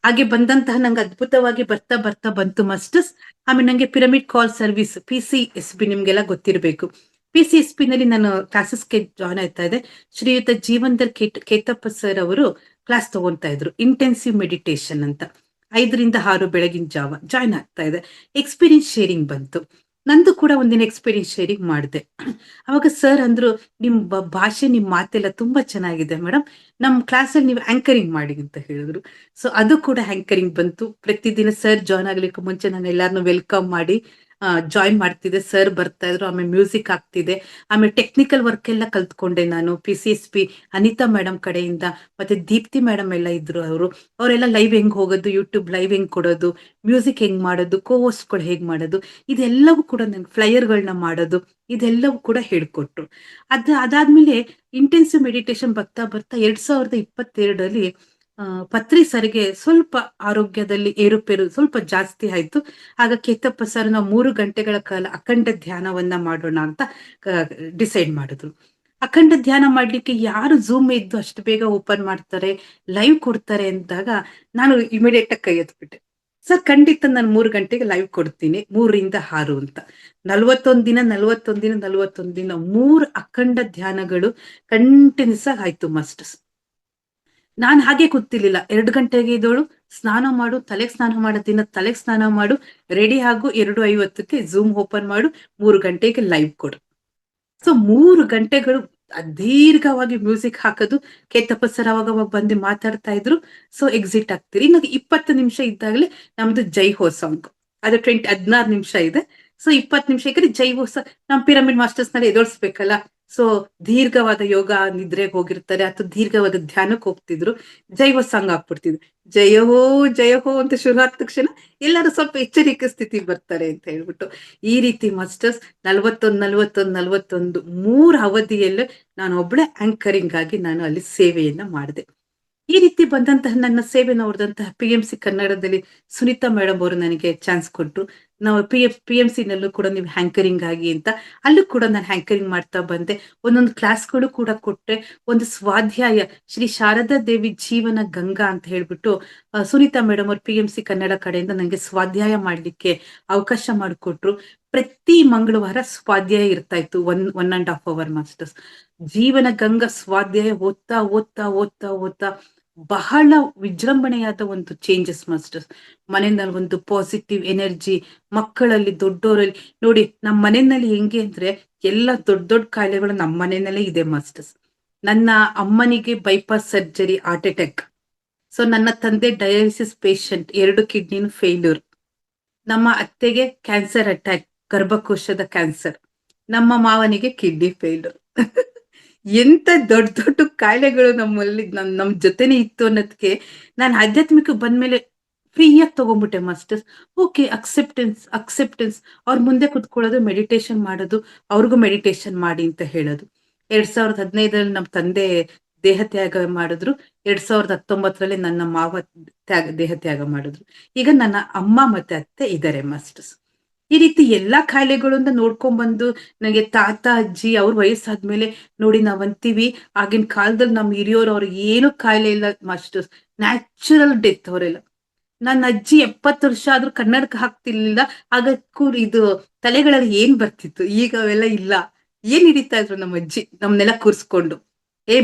ಹಾಗೆ ಬಂದಂತಹ ನಂಗೆ ಅದ್ಭುತವಾಗಿ ಬರ್ತಾ ಬರ್ತಾ ಬಂತು ಮಾಸ್ಟರ್ಸ್. ಆಮೇಲೆ ನಂಗೆ ಪಿರಮಿಡ್ ಕಾಲ್ ಸರ್ವಿಸ್ PCSB ನಿಮ್ಗೆಲ್ಲ ಗೊತ್ತಿರಬೇಕು. PCSB ನಲ್ಲಿ ನಾನು ಕ್ಲಾಸಸ್ಗೆ ಜಾಯ್ನ್ ಆಯ್ತಾ ಇದೆ. ಶ್ರೀಯುತ ಜೀವಂದರ್ ಕೇತಪ್ಪ ಸರ್ ಅವರು ಕ್ಲಾಸ್ ತಗೊಂತಾ ಇದ್ರು, ಇಂಟೆನ್ಸಿವ್ ಮೆಡಿಟೇಷನ್ ಅಂತ. 5 ರಿಂದ 6 ಬೆಳಗಿನ ಜಾವ ಜಾಯ್ನ್ ಆಗ್ತಾ ಇದೆ. ಎಕ್ಸ್ಪೀರಿಯನ್ಸ್ ಶೇರಿಂಗ್ ಬಂತು. ನಂದು ಕೂಡ ಒಂದಿನ ಎಕ್ಸ್ಪೀರಿಯನ್ಸ್ ಶೇರಿಂಗ್ ಮಾಡಿದೆ. ಅವಾಗ ಸರ್ ಅಂದ್ರು, ನಿಮ್ ಭಾಷೆ, ನಿಮ್ ಮಾತೆಲ್ಲ ತುಂಬಾ ಚೆನ್ನಾಗಿದೆ ಮೇಡಮ್, ನಮ್ ಕ್ಲಾಸಲ್ಲಿ ನೀವು ಆಂಕರಿಂಗ್ ಮಾಡಿ ಅಂತ ಹೇಳಿದ್ರು. ಸೊ ಅದು ಕೂಡ ಆಂಕರಿಂಗ್ ಬಂತು. ಪ್ರತಿದಿನ ಸರ್ ಜಾಯ್ನ್ ಆಗ್ಲಿಕ್ಕೆ ಮುಂಚೆ ನಾನು ಎಲ್ಲಾರನ್ನು ವೆಲ್ಕಮ್ ಮಾಡಿ ಜಾಯಿನ್ ಮಾಡ್ತಿದ್ದೆ. ಸರ್ ಬರ್ತಾ ಇದ್ರು, ಆಮೇಲೆ ಮ್ಯೂಸಿಕ್ ಆಗ್ತಿದೆ, ಆಮೇಲೆ ಟೆಕ್ನಿಕಲ್ ವರ್ಕ್ ಎಲ್ಲ ಕಲ್ತ್ಕೊಂಡೆ ನಾನು. PCSB ಅನಿತಾ ಮೇಡಮ್ ಕಡೆಯಿಂದ, ಮತ್ತೆ ದೀಪ್ತಿ ಮೇಡಮ್ ಎಲ್ಲ ಇದ್ರು. ಅವರೆಲ್ಲ ಲೈವ್ ಹೆಂಗ್ ಹೋಗೋದು, ಯೂಟ್ಯೂಬ್ ಲೈವ್ ಹೆಂಗ್ ಕೊಡೋದು, ಮ್ಯೂಸಿಕ್ ಹೆಂಗ್ ಮಾಡೋದು, ಕೋರ್ಸ್ಗಳು ಹೇಗ್ ಮಾಡೋದು, ಇದೆಲ್ಲವೂ ಕೂಡ ನಂಗೆ ಫ್ಲೈಯರ್ಗಳನ್ನ ಮಾಡೋದು, ಇದೆಲ್ಲವೂ ಕೂಡ ಹೇಳ್ಕೊಟ್ರು. ಅದಾದ್ಮೇಲೆ ಇಂಟೆನ್ಸಿವ್ ಮೆಡಿಟೇಷನ್ ಬರ್ತಾ ಬರ್ತಾ 2022 ಪತ್ರಿ ಸರ್ಗೆ ಸ್ವಲ್ಪ ಆರೋಗ್ಯದಲ್ಲಿ ಏರುಪೇರು ಸ್ವಲ್ಪ ಜಾಸ್ತಿ ಆಯ್ತು. ಆಗ ಕೇತಪ್ಪ ಸರ್ ನಾವು 3 ಗಂಟೆಗಳ ಕಾಲ ಅಖಂಡ ಧ್ಯಾನವನ್ನ ಮಾಡೋಣ ಅಂತ ಡಿಸೈಡ್ ಮಾಡಿದ್ರು. ಅಖಂಡ ಧ್ಯಾನ ಮಾಡ್ಲಿಕ್ಕೆ ಯಾರು ಝೂಮ್ ಇದ್ದು ಅಷ್ಟು ಬೇಗ ಓಪನ್ ಮಾಡ್ತಾರೆ, ಲೈವ್ ಕೊಡ್ತಾರೆ ಅಂದಾಗ ನಾನು ಇಮಿಡಿಯೇಟ್ ಆಗಿ ಕೈ ಎತ್ಬಿಟ್ಟೆ. ಸರ್ ಖಂಡಿತ ನಾನು 3 ಗಂಟೆಗೆ ಲೈವ್ ಕೊಡ್ತೀನಿ, 3 ರಿಂದ 6 ಅಂತ. 41 ದಿನ 3 ಅಖಂಡ ಧ್ಯಾನಗಳು ಕಂಟಿನ್ಯೂಸ್ ಆಗಿ ಆಯ್ತು ಮಾಸ್ಟರ್ಸ್. ನಾನ್ ಹಾಗೆ ಕೂತಿರ್ಲಿಲ್ಲ. 2 ಗಂಟೆಗೆ ಇದ್ದೋಳು, ಸ್ನಾನ ಮಾಡು, ತಲೆಗೆ ಸ್ನಾನ ಮಾಡೋದಿನ ತಲೆಗೆ ಸ್ನಾನ ಮಾಡು, ರೆಡಿ ಆಗು, 2:50ಕ್ಕೆ ಝೂಮ್ ಓಪನ್ ಮಾಡು, 3 ಗಂಟೆಗೆ ಲೈವ್ ಕೊಡು. ಸೊ 3 ಗಂಟೆಗಳು ದೀರ್ಘವಾಗಿ ಮ್ಯೂಸಿಕ್ ಹಾಕೋದು. ಕೇತಪ್ಪ ಸರ್ ಅವಾಗ ಬಂದು ಮಾತಾಡ್ತಾ ಇದ್ರು. ಸೊ ಎಕ್ಸಿಟ್ ಆಗ್ತೀರಿ. ಇನ್ನು 20 ನಿಮಿಷ ಇದ್ದಾಗಲೇ ನಮ್ದು ಜೈ ಹೋ ಸಾಂಗ್, ಅದು 16 ನಿಮಿಷ ಇದೆ. ಸೊ 20 ನಿಮಿಷ ಯಾಕಂದ್ರೆ ಜೈ ಹೋ ನಮ್ ಪಿರಮಿಡ್ ಮಾಸ್ಟರ್ಸ್ ನಲ್ಲಿ ಎದುರಿಸ್ಬೇಕಲ್ಲ. ಸೊ ದೀರ್ಘವಾದ ಯೋಗ ನಿದ್ರೆಗೆ ಹೋಗಿರ್ತಾರೆ, ಅಥವಾ ದೀರ್ಘವಾದ ಧ್ಯಾನಕ್ಕೆ ಹೋಗ್ತಿದ್ರು. ಜೈ ಹೋ ಸಾಂಗ್ ಹಾಕ್ಬಿಡ್ತಿದ್ರು. ಜಯ ಹೋ ಅಂತ ಶುರು ಆದ ತಕ್ಷಣ ಎಲ್ಲರೂ ಸ್ವಲ್ಪ ಎಚ್ಚರಿಕೆ ಸ್ಥಿತಿ ಬರ್ತಾರೆ ಅಂತ ಹೇಳ್ಬಿಟ್ಟು, ಈ ರೀತಿ ಮಾಸ್ಟರ್ಸ್ 41 3 ಅವಧಿಯಲ್ಲೂ ನಾನು ಒಬ್ಳೆ ಆಂಕರಿಂಗ್ ಆಗಿ ನಾನು ಅಲ್ಲಿ ಸೇವೆಯನ್ನ ಮಾಡಿದೆ. ಈ ರೀತಿ ಬಂದಂತಹ ನನ್ನ ಸೇವೆ ನೋಡಿದಂತಹ PMC ಕನ್ನಡದಲ್ಲಿ ಸುನೀತಾ ಮೇಡಮ್ ಅವರು ನನಗೆ ಚಾನ್ಸ್ ಕೊಟ್ರು. ನಾವು PMC ನಲ್ಲೂ ಕೂಡ ನೀವು ಹ್ಯಾಂಕರಿಂಗ್ ಆಗಿ ಅಂತ, ಅಲ್ಲೂ ಕೂಡ ನಾನು ಹ್ಯಾಂಕರಿಂಗ್ ಮಾಡ್ತಾ ಬಂದೆ. ಒಂದೊಂದು ಕ್ಲಾಸ್ಗಳು ಕೂಡ ಕೊಟ್ಟೆ. ಒಂದು ಸ್ವಾಧ್ಯಾಯ ಶ್ರೀ ಶಾರದಾ ದೇವಿ ಜೀವನ ಗಂಗಾ ಅಂತ ಹೇಳ್ಬಿಟ್ಟು ಸುನೀತಾ ಮೇಡಮ್ ಅವರು PMC ಕನ್ನಡ ಕಡೆಯಿಂದ ನನಗೆ ಸ್ವಾಧ್ಯಾಯ ಮಾಡ್ಲಿಕ್ಕೆ ಅವಕಾಶ ಮಾಡಿಕೊಟ್ರು. ಪ್ರತಿ ಮಂಗಳವಾರ ಸ್ವಾಧ್ಯಾಯ ಇರ್ತಾ ಇತ್ತು, 1.5 hour ಮಾಸ್ಟರ್ಸ್. ಜೀವನ ಗಂಗಾ ಸ್ವಾಧ್ಯಾಯ ಓದ್ತಾ ಓದ್ತಾ ಓದ್ತಾ ಓದ್ತಾ ಬಹಳ ವಿಜೃಂಭಣೆಯಾದ ಒಂದು ಚೇಂಜಸ್ ಮಾಸ್ಟರ್ಸ್. ಮನೆಯಲ್ಲಿ ಒಂದು ಪಾಸಿಟಿವ್ ಎನರ್ಜಿ, ಮಕ್ಕಳಲ್ಲಿ ದೊಡ್ಡೋರಲ್ಲಿ. ನೋಡಿ ನಮ್ಮ ಮನೆಯಲ್ಲಿ ಹೆಂಗೆ ಅಂದ್ರೆ ಎಲ್ಲ ದೊಡ್ಡ ದೊಡ್ಡ ಕಾಯಿಲೆಗಳು ನಮ್ಮ ಮನೆಯಲ್ಲೇ ಇದೆ ಮಾಸ್ಟರ್ಸ್. ನನ್ನ ಅಮ್ಮನಿಗೆ bypass surgery, heart attack. So ನನ್ನ ತಂದೆ ಡಯಾಲಿಸಿಸ್ ಪೇಷಂಟ್, 2 ಕಿಡ್ನಿನೂ ಫೇಲ್ಯೂರ್. ನಮ್ಮ ಅತ್ತೆಗೆ ಕ್ಯಾನ್ಸರ್ ಅಟ್ಯಾಕ್, ಗರ್ಭಕೋಶದ ಕ್ಯಾನ್ಸರ್. ನಮ್ಮ ಮಾವನಿಗೆ ಕಿಡ್ನಿ ಫೇಲ್ಯೂರ್. ಎಂತ ದೊಡ್ಡ ದೊಡ್ಡ ಕಾಯಿಲೆಗಳು ನಮ್ಮಲ್ಲಿ ನಮ್ ಜೊತೆನೆ ಇತ್ತು ಅನ್ನೋದಕ್ಕೆ ನಾನು ಆಧ್ಯಾತ್ಮಿಕ ಬಂದ್ಮೇಲೆ ಫ್ರೀಯಾಗಿ ತಗೊಂಡ್ಬಿಟ್ಟೆ ಮಾಸ್ಟರ್ಸ್. Okay, acceptance. ಅವ್ರ ಮುಂದೆ ಕುತ್ಕೊಳ್ಳೋದು, ಮೆಡಿಟೇಷನ್ ಮಾಡೋದು, ಅವ್ರಿಗೂ ಮೆಡಿಟೇಷನ್ ಮಾಡಿ ಅಂತ ಹೇಳೋದು. 2015ರಲ್ಲಿ ನಮ್ಮ ತಂದೆ ದೇಹ ತ್ಯಾಗ ಮಾಡಿದ್ರು. 2019ರಲ್ಲಿ ನನ್ನ ಮಾವ ದೇಹ ತ್ಯಾಗ ಮಾಡಿದ್ರು. ಈಗ ನನ್ನ ಅಮ್ಮ ಮತ್ತೆ ಅತ್ತೆ ಇದ್ದಾರೆ ಮಾಸ್ಟರ್ಸ್. ಈ ರೀತಿ ಎಲ್ಲಾ ಕಾಯಿಲೆಗಳಿಂದ ನೋಡ್ಕೊಂಡ್ ಬಂದು ನನಗೆ ತಾತ ಅಜ್ಜಿ ಅವ್ರ ವಯಸ್ಸಾದ್ಮೇಲೆ ನೋಡಿ ನಾವ್ ಅಂತೀವಿ, ಆಗಿನ ಕಾಲದಲ್ಲಿ ನಮ್ ಹಿರಿಯೋರು ಅವ್ರಿಗೆ ಏನು ಕಾಯಿಲೆ ಇಲ್ಲ ಮಾಸ್ಟರ್ಸ್, ನ್ಯಾಚುರಲ್ ಡೆತ್ ಅವರೆಲ್ಲ. ನನ್ನ ಅಜ್ಜಿ 70 ವರ್ಷ ಆದ್ರೂ ಕನ್ನಡಕ ಹಾಕ್ತಿರ್ಲಿಲ್ಲ. ಆಗ ಇದು ತಲೆಗಳಲ್ಲಿ ಏನ್ ಬರ್ತಿತ್ತು, ಈಗ ಅವೆಲ್ಲ ಇಲ್ಲ. ಏನ್ ಹಿಡಿತಾ ಇದ್ರು ನಮ್ಮ ಅಜ್ಜಿ ನಮ್ನೆಲ್ಲ ಕೂರ್ಸ್ಕೊಂಡು,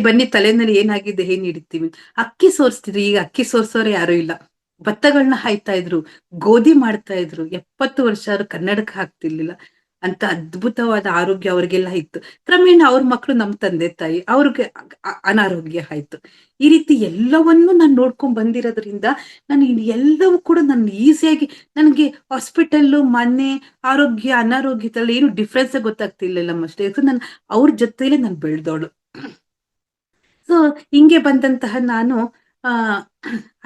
ಬನ್ನಿ ತಲೆನಲ್ಲಿ ಏನಾಗಿದೆ ಏನ್ ಹಿಡಿತೀವಿ. ಅಕ್ಕಿ ಸೋರ್ಸ್ತಿದ್ರು, ಈಗ ಅಕ್ಕಿ ಸೋರ್ಸೋರು ಯಾರು ಇಲ್ಲ. ಭತ್ತಗಳನ್ನ ಹಾಯ್ತಾ ಇದ್ರು, ಗೋಧಿ ಮಾಡ್ತಾ ಇದ್ರು. 70 ವರ್ಷ ಆದ್ರೂ ಕನ್ನಡಕ ಹಾಕ್ತಿರ್ಲಿಲ್ಲ. ಅಂತ ಅದ್ಭುತವಾದ ಆರೋಗ್ಯ ಅವ್ರಿಗೆಲ್ಲ ಇತ್ತು. ಕ್ರಮೇಣ ಅವ್ರ ಮಕ್ಕಳು ನಮ್ ತಂದೆ ತಾಯಿ ಅವ್ರಿಗೆ ಅನಾರೋಗ್ಯ ಆಯ್ತು. ಈ ರೀತಿ ಎಲ್ಲವನ್ನೂ ನಾನು ನೋಡ್ಕೊಂಡ್ ಬಂದಿರೋದ್ರಿಂದ ನಾನು ಎಲ್ಲವೂ ಕೂಡ ನಾನು ಈಸಿಯಾಗಿ, ನನಗೆ ಹಾಸ್ಪಿಟಲ್, ಮನೆ, ಆರೋಗ್ಯ, ಅನಾರೋಗ್ಯದಲ್ಲಿ ಏನು ಡಿಫ್ರೆನ್ಸ್ ಗೊತ್ತಾಗ್ತಿರ್ಲಿಲ್ಲ ಅಷ್ಟೇ. ನಾನು ಅವ್ರ ಜೊತೆಲೆ ನಾನು ಬೆಳ್ದೋಳು. ಸೊ ಹಿಂಗೆ ಬಂದಂತಹ ನಾನು ಆ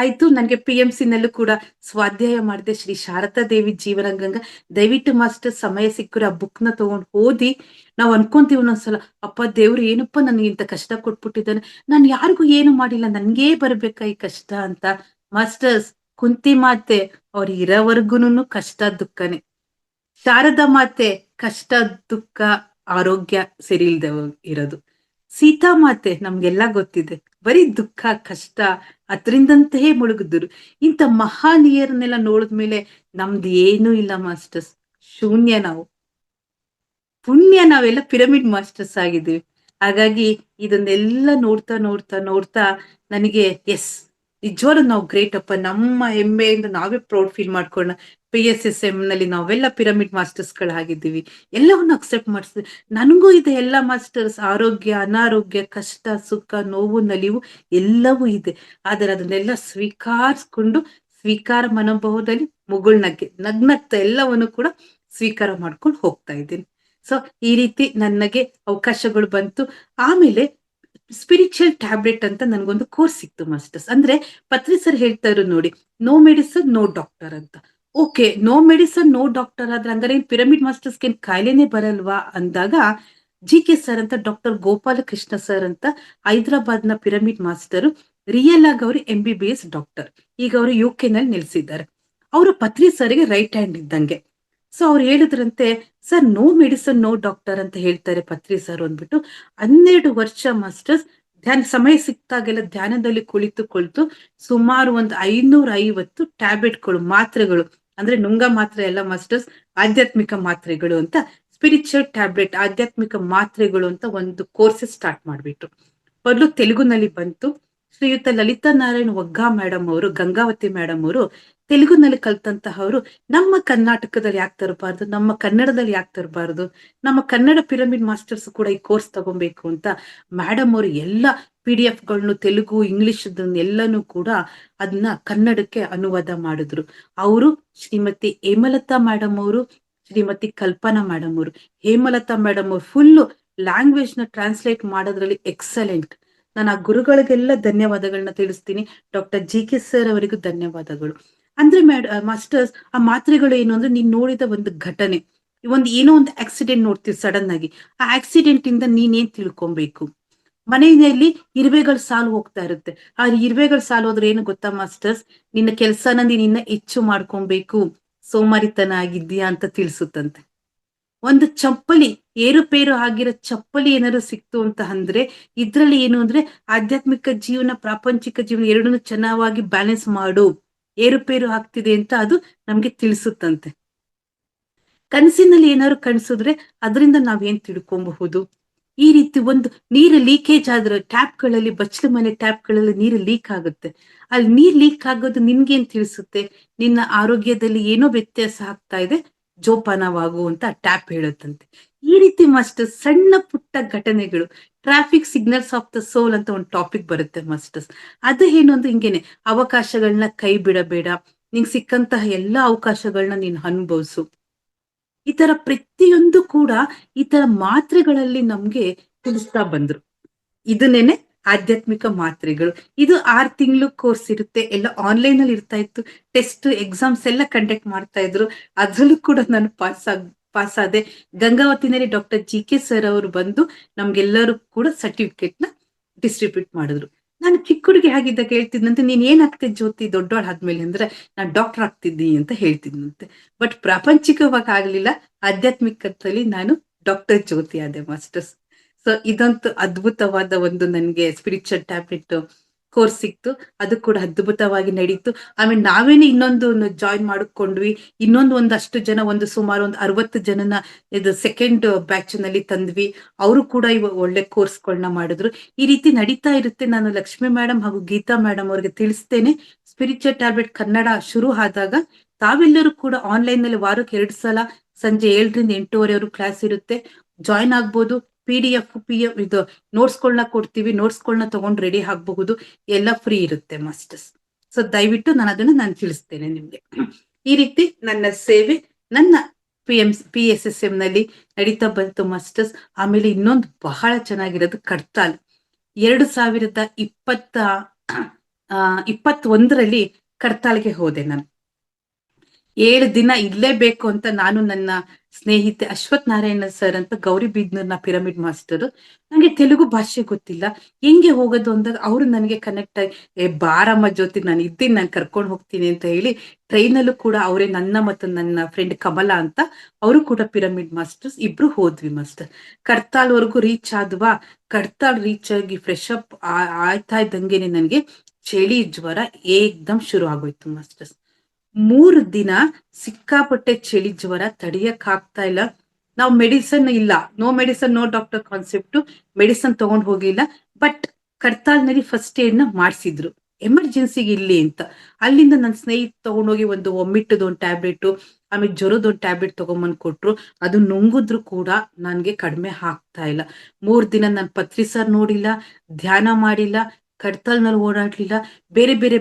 ಆಯ್ತು, ನನಗೆ PMC ನಲ್ಲೂ ಕೂಡ ಸ್ವಾಧ್ಯಾಯ ಮಾಡಿದೆ. ಶ್ರೀ ಶಾರದಾ ದೇವಿ ಜೀವನ ಗಂಗಾ. ದಯವಿಟ್ಟು ಮಾಸ್ಟರ್ ಸಮಯ ಸಿಕ್ಕರೆ ಆ ಬುಕ್ ನ ತಗೊಂಡು ಓದಿ. ನಾವ್ ಅನ್ಕೊಂತೀವಿ ಒಂದೊಂದ್ಸಲ, ಅಪ್ಪ ದೇವ್ರು ಏನಪ್ಪ ನನಗೆ ಇಂತ ಕಷ್ಟ ಕೊಟ್ಬಿಟ್ಟಿದ್ದಾನೆ, ನಾನು ಯಾರಿಗೂ ಏನು ಮಾಡಿಲ್ಲ, ನನ್ಗೇ ಬರ್ಬೇಕಾ ಈ ಕಷ್ಟ ಅಂತ. ಮಾಸ್ಟರ್ಸ್, ಕುಂತಿ ಮಾತೆ ಅವ್ರು ಇರೋವರ್ಗುನು ಕಷ್ಟ ದುಃಖನೇ. ಶಾರದಾ ಮಾತೆ ಕಷ್ಟ ದುಃಖ ಆರೋಗ್ಯ ಸರಿ ಇಲ್ದೆ ಇರೋದು. ಸೀತಾ ಮಾತೆ ನಮ್ಗೆಲ್ಲಾ ಗೊತ್ತಿದೆ, ಬರೀ ದುಃಖ ಕಷ್ಟ ಅದ್ರಿಂದಂತೆಯೇ ಮುಳುಗಿದ್ರು. ಇಂಥ ಮಹಾನೀಯರನ್ನೆಲ್ಲ ನೋಡಿದ್ಮೇಲೆ ನಮ್ದು ಏನೂ ಇಲ್ಲ ಮಾಸ್ಟರ್ಸ್, ಶೂನ್ಯ ನಾವು. ಪುಣ್ಯ ನಾವೆಲ್ಲ ಪಿರಮಿಡ್ ಮಾಸ್ಟರ್ಸ್ ಆಗಿದ್ದೀವಿ. ಹಾಗಾಗಿ ಇದನ್ನೆಲ್ಲ ನೋಡ್ತಾ ನೋಡ್ತಾ ನೋಡ್ತಾ ನನಗೆ ಎಸ್, ನಿಜವಾಗ್ಲೂ ನಾವು ಗ್ರೇಟ್ ಅಪ್ಪ, ನಮ್ಮ ಹೆಮ್ಮೆಯಿಂದ ನಾವೇ ಪ್ರೌಡ್ ಫೀಲ್ ಮಾಡ್ಕೊಳ್ಳೋಣ. PSSM ನಲ್ಲಿ ನಾವೆಲ್ಲ ಪಿರಮಿಡ್ ಮಾಸ್ಟರ್ಸ್ ಗಳಾಗಿದ್ದೀವಿ. ಎಲ್ಲವನ್ನೂ ಅಕ್ಸೆಪ್ಟ್ ಮಾಡಿಸ್ತೀವಿ. ನನಗೂ ಇದೆ ಎಲ್ಲ ಮಾಸ್ಟರ್ಸ್, ಆರೋಗ್ಯ, ಅನಾರೋಗ್ಯ, ಕಷ್ಟ, ಸುಖ, ನೋವು, ನಲಿವು ಎಲ್ಲವೂ ಇದೆ. ಆದರೆ ಅದನ್ನೆಲ್ಲ ಸ್ವೀಕರಿಸ್ಕೊಂಡು, ಸ್ವೀಕಾರ ಮನೋಭಾವದಲ್ಲಿ ಮುಗುಳ್ನಗೆ ನಗ್ನಗ್ತಾ ಎಲ್ಲವನ್ನು ಕೂಡ ಸ್ವೀಕಾರ ಮಾಡ್ಕೊಂಡು ಹೋಗ್ತಾ ಇದ್ದೀನಿ. ಸೊ ಈ ರೀತಿ ನನಗೆ ಅವಕಾಶಗಳು ಬಂತು. ಆಮೇಲೆ ಸ್ಪಿರಿಚುವಲ್ ಟ್ಯಾಬ್ಲೆಟ್ ಅಂತ ನನ್ಗೊಂದು ಕೋರ್ಸ್ ಸಿಕ್ತು ಮಾಸ್ಟರ್ಸ್. ಅಂದ್ರೆ ಪತ್ರಿ ಸರ್ ಹೇಳ್ತಾ ಇದ್ರು ನೋಡಿ, ನೋ ಮೆಡಿಸನ್ ನೋ ಡಾಕ್ಟರ್ ಅಂತ. Okay, no medicine no doctor ಆದ್ರೆ ಹಂಗಾರೆ ಪಿರಮಿಡ್ ಮಾಸ್ಟರ್ಸ್ಗೆ ಕಾಯಿಲೆನೇ ಬರಲ್ವಾ ಅಂದಾಗ, GK ಸರ್ ಅಂತ, ಡಾಕ್ಟರ್ ಗೋಪಾಲಕೃಷ್ಣ ಸರ್ ಅಂತ, ಹೈದರಾಬಾದ್ ನ ಪಿರಮಿಡ್ ಮಾಸ್ಟರ್. ರಿಯಲ್ ಆಗಿ ಅವರು MBBS ಡಾಕ್ಟರ್. ಈಗ ಅವರು UK ನಲ್ಲಿ ನೆಲೆಸಿದ್ದಾರೆ. ಅವರು ಪತ್ರಿ ಸರ್ಗೆ ರೈಟ್ ಹ್ಯಾಂಡ್ ಇದ್ದಂಗೆ. ಸೊ ಅವ್ರು ಹೇಳಿದ್ರಂತೆ, sir no medicine no doctor ಅಂತ ಹೇಳ್ತಾರೆ ಪತ್ರಿ ಸರ್ ಅಂದ್ಬಿಟ್ಟು. 12 ವರ್ಷ ಮಾಸ್ಟರ್ಸ್ ಸಮಯ ಸಿಕ್ತಾಗೆಲ್ಲ ಧ್ಯಾನದಲ್ಲಿ ಕುಳಿತು ಸುಮಾರು ಒಂದು 550 ಟ್ಯಾಬ್ಲೆಟ್ಗಳು, ಮಾತ್ರೆಗಳು, ಅಂದ್ರೆ ನುಂಗ ಮಾತ್ರೆ ಎಲ್ಲ ಮಾಸ್ಟರ್ಸ್, ಆಧ್ಯಾತ್ಮಿಕ ಮಾತ್ರೆಗಳು ಅಂತ, ಸ್ಪಿರಿಚುವಲ್ ಟ್ಯಾಬ್ಲೆಟ್ ಆಧ್ಯಾತ್ಮಿಕ ಮಾತ್ರೆಗಳು ಅಂತ ಒಂದು ಕೋರ್ಸಸ್ ಸ್ಟಾರ್ಟ್ ಮಾಡ್ಬಿಟ್ರು. ಮೊದಲು ತೆಲುಗುನಲ್ಲಿ ಬಂತು. ಶ್ರೀಯುತ ಲಲಿತಾ ನಾರಾಯಣ್ ಒಗ್ಗಾ ಮೇಡಮ್ ಅವರು, ಗಂಗಾವತಿ ಮೇಡಮ್ ಅವರು ತೆಲುಗುನಲ್ಲಿ ಕಲ್ತಂತಹವರು ನಮ್ಮ ಕರ್ನಾಟಕದಲ್ಲಿ ಯಾಕೆ ತರಬಾರ್ದು, ನಮ್ಮ ಕನ್ನಡದಲ್ಲಿ ಯಾಕೆ ತರಬಾರ್ದು, ನಮ್ಮ ಕನ್ನಡ ಪಿರಮಿಡ್ ಮಾಸ್ಟರ್ಸ್ ಕೂಡ ಈ ಕೋರ್ಸ್ ತಗೊಬೇಕು ಅಂತ ಮೇಡಮ್ ಅವರು ಎಲ್ಲ PDF ಗಳನ್ನು ತೆಲುಗು, ಇಂಗ್ಲಿಷ್ ಎಲ್ಲನೂ ಕೂಡ ಅದನ್ನ ಕನ್ನಡಕ್ಕೆ ಅನುವಾದ ಮಾಡಿದ್ರು. ಅವರು ಶ್ರೀಮತಿ ಹೇಮಲತಾ ಮೇಡಮ್ ಅವರು, ಶ್ರೀಮತಿ ಕಲ್ಪನಾ ಮೇಡಮ್ ಅವರು. ಹೇಮಲತಾ ಮೇಡಮ್ ಅವರು ಫುಲ್ ಲ್ಯಾಂಗ್ವೇಜ್ ನ ಟ್ರಾನ್ಸ್ಲೇಟ್ ಮಾಡೋದ್ರಲ್ಲಿ ಎಕ್ಸಲೆಂಟ್. ನಾನು ಆ ಗುರುಗಳಿಗೆಲ್ಲ ಧನ್ಯವಾದಗಳನ್ನ ತಿಳಿಸ್ತೀನಿ. ಡಾಕ್ಟರ್ GK ಸರ್ ಅವರಿಗೂ ಧನ್ಯವಾದಗಳು. ಅಂದ್ರೆ ಮಾಸ್ಟರ್ಸ್, ಆ ಮಾತ್ರೆಗಳು ಏನು ಅಂದ್ರೆ, ನೀನ್ ನೋಡಿದ ಒಂದು ಘಟನೆ, ಏನೋ ಒಂದು ಆಕ್ಸಿಡೆಂಟ್ ನೋಡ್ತೀವಿ ಸಡನ್ ಆಗಿ. ಆ ಆಕ್ಸಿಡೆಂಟ್ ಇಂದ ನೀನೇನ್ ತಿಳ್ಕೊಬೇಕು, ಮನೆಯಲ್ಲಿ ಇರುವೆಗಳ ಸಾಲು ಹೋಗ್ತಾ ಇರುತ್ತೆ. ಆ ಇರುವೆಗಳ ಸಾಲು ಹೋದ್ರೆ ಏನು ಗೊತ್ತಾ ಮಾಸ್ಟರ್ಸ್, ನಿನ್ನ ಕೆಲ್ಸನ ನೀನ್ ಇನ್ನ ಹೆಚ್ಚು ಮಾಡ್ಕೊಬೇಕು, ಸೋಮಾರಿತನ ಆಗಿದ್ಯಾ ಅಂತ ತಿಳಿಸುತ್ತಂತೆ. ಒಂದು ಚಪ್ಪಲಿ, ಏರುಪೇರು ಆಗಿರೋ ಚಪ್ಪಲಿ ಏನಾದ್ರು ಸಿಕ್ತು ಅಂತ ಅಂದ್ರೆ, ಇದ್ರಲ್ಲಿ ಏನು ಅಂದ್ರೆ ಆಧ್ಯಾತ್ಮಿಕ ಜೀವನ, ಪ್ರಾಪಂಚಿಕ ಜೀವನ ಎರಡನ್ನೂ ಚೆನ್ನಾಗಿ ಬ್ಯಾಲೆನ್ಸ್ ಮಾಡು, ಏರುಪೇರು ಆಗ್ತಿದೆ ಅಂತ ಅದು ನಮ್ಗೆ ತಿಳಿಸುತ್ತಂತೆ. ಕನಸಿನಲ್ಲಿ ಏನಾದ್ರು ಕನ್ಸಿದ್ರೆ ಅದರಿಂದ ನಾವೇನ್ ತಿಳ್ಕೊಬಹುದು? ಈ ರೀತಿ ಒಂದು ನೀರು ಲೀಕೇಜ್ ಆದ್ರೆ ಟ್ಯಾಪ್ಗಳಲ್ಲಿ, ಬಚ್ಚಲ ಮನೆ ಟ್ಯಾಪ್ಗಳಲ್ಲಿ ನೀರು ಲೀಕ್ ಆಗುತ್ತೆ. ಅಲ್ಲಿ ನೀರ್ ಲೀಕ್ ಆಗೋದು ನಿನ್ಗೇನ್ ತಿಳಿಸುತ್ತೆ? ನಿನ್ನ ಆರೋಗ್ಯದಲ್ಲಿ ಏನೋ ವ್ಯತ್ಯಾಸ ಆಗ್ತಾ ಇದೆ, ಜೋಪಾನವಾಗು ಅಂತ ಟ್ಯಾಪ್ ಹೇಳುತ್ತಂತೆ. ಈ ರೀತಿ ಮಾಸ್ಟರ್ಸ್ ಸಣ್ಣ ಪುಟ್ಟ ಘಟನೆಗಳು, ಟ್ರಾಫಿಕ್ ಸಿಗ್ನಲ್ಸ್ ಆಫ್ ದ ಸೋಲ್ ಅಂತ ಒಂದು ಟಾಪಿಕ್ ಬರುತ್ತೆ ಮಾಸ್ಟರ್ಸ್. ಅದು ಏನು ಅಂದ್ರೆ ಹಿಂಗೇನೆ, ಅವಕಾಶಗಳನ್ನ ಕೈ ಬಿಡಬೇಡ, ನಿಂಗ್ ಸಿಕ್ಕಂತಹ ಎಲ್ಲಾ ಅವಕಾಶಗಳನ್ನ ನೀನ್ ಅನುಭವಿಸು. ಈ ತರ ಪ್ರತಿಯೊಂದು ಕೂಡ ಈ ತರ ಮಾತ್ರೆಗಳಲ್ಲಿ ನಮ್ಗೆ ತಿಳಿಸ್ತಾ ಬಂದ್ರು. ಇದನ್ನೇನೆ ಆಧ್ಯಾತ್ಮಿಕ ಮಾತ್ರೆಗಳು. ಇದು 6 ತಿಂಗಳು ಕೋರ್ಸ್ ಇರುತ್ತೆ. ಎಲ್ಲ ಆನ್ಲೈನ್ ಅಲ್ಲಿ ಇರ್ತಾ ಇತ್ತು. ಟೆಸ್ಟ್ ಎಕ್ಸಾಮ್ಸ್ ಎಲ್ಲ ಕಂಡಕ್ಟ್ ಮಾಡ್ತಾ ಇದ್ರು. ಅದ್ರಲ್ಲೂ ಕೂಡ ನಾನು ಪಾಸ್ ಆದೆ. ಗಂಗಾವತಿನಲ್ಲಿ ಡಾಕ್ಟರ್ ಜಿ.ಕೆ. ಸರ್ ಅವರು ಬಂದು ನಮ್ಗೆಲ್ಲರೂ ಕೂಡ ಸರ್ಟಿಫಿಕೇಟ್ ನ ಡಿಸ್ಟ್ರಿಬ್ಯೂಟ್ ಮಾಡಿದ್ರು. ನಾನು ಚಿಕ್ಕ ಹುಡುಗಿ ಆಗಿದ್ದಾಗ ಹೇಳ್ತಿದ್ನಂತೆ, ನೀನ್ ಏನ್ ಆಗ್ತಿದ್ ಜ್ಯೋತಿ ದೊಡ್ಡವಳ್ ಆದ್ಮೇಲೆ ಅಂದ್ರೆ, ನಾನ್ ಡಾಕ್ಟರ್ ಆಗ್ತಿದ್ದೀನಿ ಅಂತ ಹೇಳ್ತಿದ್ನಂತೆ. ಬಟ್ ಪ್ರಾಪಂಚಿಕವಾಗಿ ಆಗ್ಲಿಲ್ಲ, ಆಧ್ಯಾತ್ಮಿಕದಲ್ಲಿ ನಾನು ಡಾಕ್ಟರ್ ಜ್ಯೋತಿ ಆದೆ ಮಾಸ್ಟರ್ಸ್. ಸೊ ಇದಂತೂ ಅದ್ಭುತವಾದ ಒಂದು ನನ್ಗೆ ಸ್ಪಿರಿಚುವಲ್ ಟ್ಯಾಬ್ಲೆಟ್ ಕೋರ್ಸ್ ಸಿಕ್ತು. ಅದು ಕೂಡ ಅದ್ಭುತವಾಗಿ ನಡೀತು. ಆಮೇಲೆ ನಾವೇನೆ ಇನ್ನೊಂದು ಜಾಯಿನ್ ಮಾಡಿಕೊಂಡ್ವಿ. ಇನ್ನೊಂದು ಒಂದಷ್ಟು ಜನ, ಒಂದು ಸುಮಾರು ಒಂದು 60 ಜನನ ಇದು ಸೆಕೆಂಡ್ ಬ್ಯಾಚ್ ನಲ್ಲಿ ತಂದ್ವಿ. ಅವರು ಕೂಡ ಒಳ್ಳೆ ಕೋರ್ಸ್ಗಳನ್ನ ಮಾಡಿದ್ರು. ಈ ರೀತಿ ನಡೀತಾ ಇರುತ್ತೆ. ನಾನು ಲಕ್ಷ್ಮಿ ಮೇಡಮ್ ಹಾಗೂ ಗೀತಾ ಮೇಡಮ್ ಅವ್ರಿಗೆ ತಿಳಿಸ್ತೇನೆ, ಸ್ಪಿರಿಚುವಲ್ ಟ್ಯಾಬ್ಲೆಟ್ ಕನ್ನಡ ಶುರು ಆದಾಗ ತಾವೆಲ್ಲರೂ ಕೂಡ ಆನ್ಲೈನ್ ನಲ್ಲಿ ವಾರಕ್ಕೆ 2 ಸಲ ಸಂಜೆ 7ರಿಂದ 8:30 ಕ್ಲಾಸ್ ಇರುತ್ತೆ. ಜಾಯಿನ್ ಆಗ್ಬೋದು. PDF PM ಇದು ನೋಟ್ಸ್ಗಳನ್ನ ಕೊಡ್ತೀವಿ. ನೋಟ್ಸ್ಗಳನ್ನ ತಗೊಂಡು ರೆಡಿ ಆಗ್ಬಹುದು. ಎಲ್ಲ ಫ್ರೀ ಇರುತ್ತೆ ಮಾಸ್ಟರ್ಸ್. ಸೊ ದಯವಿಟ್ಟು ನಾನು ತಿಳಿಸ್ತೇನೆ ನಿಮ್ಗೆ. ಈ ರೀತಿ ನನ್ನ ಸೇವೆ ನನ್ನ PSSM ನಲ್ಲಿ ನಡೀತಾ ಬಂತು ಮಾಸ್ಟರ್ಸ್. ಆಮೇಲೆ ಇನ್ನೊಂದು ಬಹಳ ಚೆನ್ನಾಗಿರೋದು ಕಡ್ತಾಲ್. 2021ರಲ್ಲಿ ಕಡ್ತಾಲ್ಗೆ ಹೋದೆ ನಾನು. 7 ದಿನ ಇರ್ಲೇಬೇಕು ಅಂತ ನಾನು, ನನ್ನ ಸ್ನೇಹಿತೆ ಅಶ್ವಥ್ ನಾರಾಯಣ ಸರ್ ಅಂತ ಗೌರಿಬಿದನೂರ್ನ ಪಿರಮಿಡ್ ಮಾಸ್ಟರ್. ನಂಗೆ ತೆಲುಗು ಭಾಷೆ ಗೊತ್ತಿಲ್ಲ, ಹೆಂಗೆ ಹೋಗೋದು ಅಂದಾಗ ಅವರು ನನಗೆ ಕನೆಕ್ಟ್ ಆಗಿ, ಬಾರಮ್ಮ ಜ್ಯೋತಿ, ನಾನು ಇದ್ದೀನಿ, ನಾನು ಕರ್ಕೊಂಡು ಹೋಗ್ತೀನಿ ಅಂತ ಹೇಳಿ ಟ್ರೈನಲ್ಲೂ ಕೂಡ ಅವರೇ, ನನ್ನ ಮತ್ತು ನನ್ನ ಫ್ರೆಂಡ್ ಕಮಲಾ ಅಂತ, ಅವರು ಕೂಡ ಪಿರಮಿಡ್ ಮಾಸ್ಟರ್ಸ್, ಇಬ್ರು ಹೋದ್ವಿ ಮಾಸ್ಟರ್. ಕಡ್ತಾಲ್ ವರೆಗೂ ರೀಚ್ ಆದ್ವಾ. ಕಡ್ತಾಲ್ ರೀಚ್ ಆಗಿ ಫ್ರೆಶ್ ಅಪ್ ಆಯ್ತಾ ಇದ್ದಂಗೆನೆ ನನಗೆ ಚಳಿ ಜ್ವರ ಏಕ್ದಮ್ ಶುರು ಆಗೋಯ್ತು ಮಾಸ್ಟರ್ಸ್. 3 ದಿನ ಸಿಕ್ಕಾಪಟ್ಟೆ ಚಳಿ ಜ್ವರ, ತಡಿಯಕ್ ಆಗ್ತಾ ಇಲ್ಲ. ನಾವು ಮೆಡಿಸನ್ ಇಲ್ಲ, no medicine no doctor concept, medicine ತಗೊಂಡ್ ಹೋಗಿಲ್ಲ. ಬಟ್ ಕಡ್ತಾಲ್ನಲ್ಲಿ ಫಸ್ಟ್ ಏಡ್ ನ ಮಾಡಿಸಿದ್ರು, ಎಮರ್ಜೆನ್ಸಿಗೆ ಇಲ್ಲಿ ಅಂತ. ಅಲ್ಲಿಂದ ನನ್ನ ಸ್ನೇಹಿತ ತಗೊಂಡೋಗಿ ಒಂದು ಒಮ್ಮಿಟ್ಟದ ಒಂದು ಟ್ಯಾಬ್ಲೆಟ್, ಆಮೇಲೆ ಜ್ವರದ ಒಂದು ಟ್ಯಾಬ್ಲೆಟ್ ತಗೊಂಬಂದ್ ಕೊಟ್ರು. ಅದು ನುಂಗಿದ್ರು ಕೂಡ ನನ್ಗೆ ಕಡಿಮೆ ಆಗ್ತಾ ಇಲ್ಲ. 3 ದಿನ ನಾನು ಪತ್ರಿ ಸರ್ ನೋಡಿಲ್ಲ, ಧ್ಯಾನ ಮಾಡಿಲ್ಲ, ಕಡ್ತಲ್ನಲ್ಲಿ ಓಡಾಡ್ಲಿಲ್ಲ. ಬೇರೆ ಬೇರೆ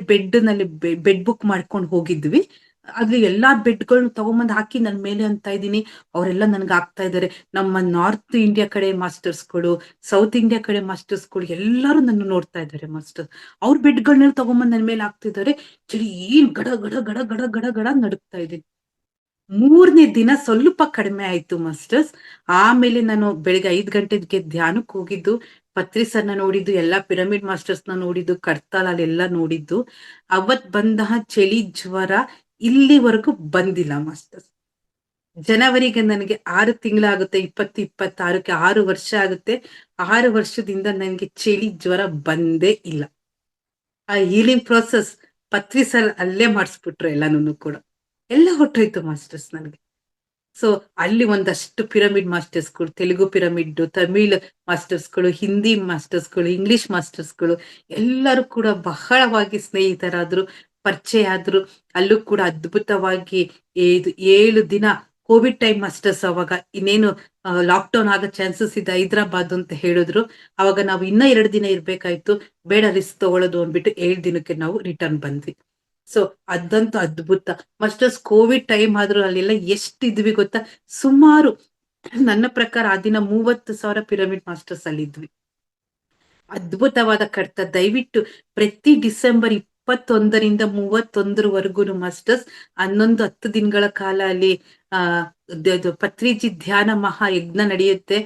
ಬೆಡ್ ಬುಕ್ ಮಾಡ್ಕೊಂಡು ಹೋಗಿದ್ವಿ. ಅಲ್ಲಿ ಎಲ್ಲಾ ಬೆಡ್ಗಳನ್ನ ತಗೊಂಬಂದ್ ಹಾಕಿ ನನ್ ಮೇಲೆ ಅಂತ ಇದ್ದೀನಿ. ಅವರೆಲ್ಲ ನನ್ಗೆ ಆಗ್ತಾ ಇದಾರೆ. ನಮ್ಮ ನಾರ್ತ್ ಇಂಡಿಯಾ ಕಡೆ ಮಾಸ್ಟರ್ಸ್ಗಳು, ಸೌತ್ ಇಂಡಿಯಾ ಕಡೆ ಮಾಸ್ಟರ್ಸ್ಗಳು ಎಲ್ಲರೂ ನನ್ನ ನೋಡ್ತಾ ಇದ್ದಾರೆ ಮಾಸ್ಟರ್. ಅವ್ರ ಬೆಡ್ಗಳನ್ನೆಲ್ಲ ತಗೊಂಬಂದ್ ನನ್ ಮೇಲೆ ಹಾಕ್ತಿದ್ದಾರೆ. ಚಳಿ ಏನ್ ಗಡ ಗಡ ಗಡ ಗಡ ಗಡ ಗಡ ನಡುಗ್ತಾ ಇದೆ. 3ನೇ ದಿನ ಸ್ವಲ್ಪ ಕಡಿಮೆ ಆಯ್ತು ಮಾಸ್ಟರ್ಸ್. ಆಮೇಲೆ ನಾನು ಬೆಳಿಗ್ಗೆ 5 ಗಂಟೆಗೆ ಧ್ಯಾನಕ್ಕೆ ಹೋಗಿದ್ದು, ಪತ್ರಿ ಸರ್ನ ನೋಡಿದ್ದು, ಎಲ್ಲಾ ಪಿರಮಿಡ್ ಮಾಸ್ಟರ್ಸ್ ನ ನೋಡಿದ್ದು, ಕಡ್ತಾಲ್ ಅಲ್ಲೆಲ್ಲ ನೋಡಿದ್ದು. ಅವತ್ ಬಂದ ಚಳಿ ಜ್ವರ ಇಲ್ಲಿವರೆಗೂ ಬಂದಿಲ್ಲ ಮಾಸ್ಟರ್ಸ್. ಜನವರಿಗೆ ನನಗೆ 6 ತಿಂಗಳಾಗುತ್ತೆ. 2026ಕ್ಕೆ 6 ವರ್ಷ ಆಗುತ್ತೆ. 6 ವರ್ಷದಿಂದ ನನಗೆ ಚಳಿ ಜ್ವರ ಬಂದೇ ಇಲ್ಲ. ಆ ಹೀಲಿಂಗ್ ಪ್ರೋಸೆಸ್ ಪತ್ರಿ ಸರ್ ಅಲ್ಲೇ ಮಾಡಿಸ್ಬಿಟ್ರು ಎಲ್ಲಾನು ಕೂಡ. ಎಲ್ಲ ಹೊಟ್ಟೋಯ್ತು ಮಾಸ್ಟರ್ಸ್ ನನಗೆ. ಸೊ ಅಲ್ಲಿ ಒಂದಷ್ಟು ಪಿರಮಿಡ್ ಮಾಸ್ಟರ್ಸ್ಗಳು, ತೆಲುಗು ಪಿರಮಿಡ್, ತಮಿಳ್ ಮಾಸ್ಟರ್ಸ್ಗಳು, ಹಿಂದಿ ಮಾಸ್ಟರ್ಸ್ಗಳು, ಇಂಗ್ಲಿಷ್ ಮಾಸ್ಟರ್ಸ್ಗಳು ಎಲ್ಲರೂ ಕೂಡ ಬಹಳವಾಗಿ ಸ್ನೇಹಿತರಾದ್ರು, ಪರಿಚಯ ಆದ್ರು. ಅಲ್ಲೂ ಕೂಡ ಅದ್ಭುತವಾಗಿ 7 ದಿನ ಕೋವಿಡ್ ಟೈಮ್ ಮಾಸ್ಟರ್ಸ್. ಅವಾಗ ಇನ್ನೇನು ಲಾಕ್ಡೌನ್ ಆಗೋ ಚಾನ್ಸಸ್ ಇದೆ ಹೈದ್ರಾಬಾದ್ ಅಂತ ಹೇಳಿದ್ರು. ಅವಾಗ ನಾವು ಇನ್ನ 2 ದಿನ ಇರ್ಬೇಕಾಯ್ತು. ಬೇಡ ರಿಸ್ಕ್ ತಗೊಳ್ಳೋದು ಅಂದ್ಬಿಟ್ಟು 7 ದಿನಕ್ಕೆ ನಾವು ರಿಟರ್ನ್ ಬಂದ್ವಿ. ಸೊ ಅದಂತೂ ಅದ್ಭುತ ಮಾಸ್ಟರ್ಸ್. ಕೋವಿಡ್ ಟೈಮ್ ಆದ್ರೂ ಅಲ್ಲೆಲ್ಲ ಎಷ್ಟು ಇದ್ವಿ ಗೊತ್ತಾ? ಸುಮಾರು ನನ್ನ ಪ್ರಕಾರ ಆ ದಿನ 30,000 ಪಿರಮಿಡ್ ಮಾಸ್ಟರ್ಸ್ ಅಲ್ಲಿ ಇದ್ವಿ. ಅದ್ಭುತವಾದ ಕಡ್ತ. ದಯವಿಟ್ಟು ಪ್ರತಿ ಡಿಸೆಂಬರ್ 21ರಿಂದ 31ರವರೆಗೂ ಮಾಸ್ಟರ್ಸ್ 10 ದಿನಗಳ ಕಾಲ ಅಲ್ಲಿ ಪತ್ರಿಜಿ ಧ್ಯಾನ ಮಹಾ ಯಜ್ಞ ನಡೆಯುತ್ತೆ.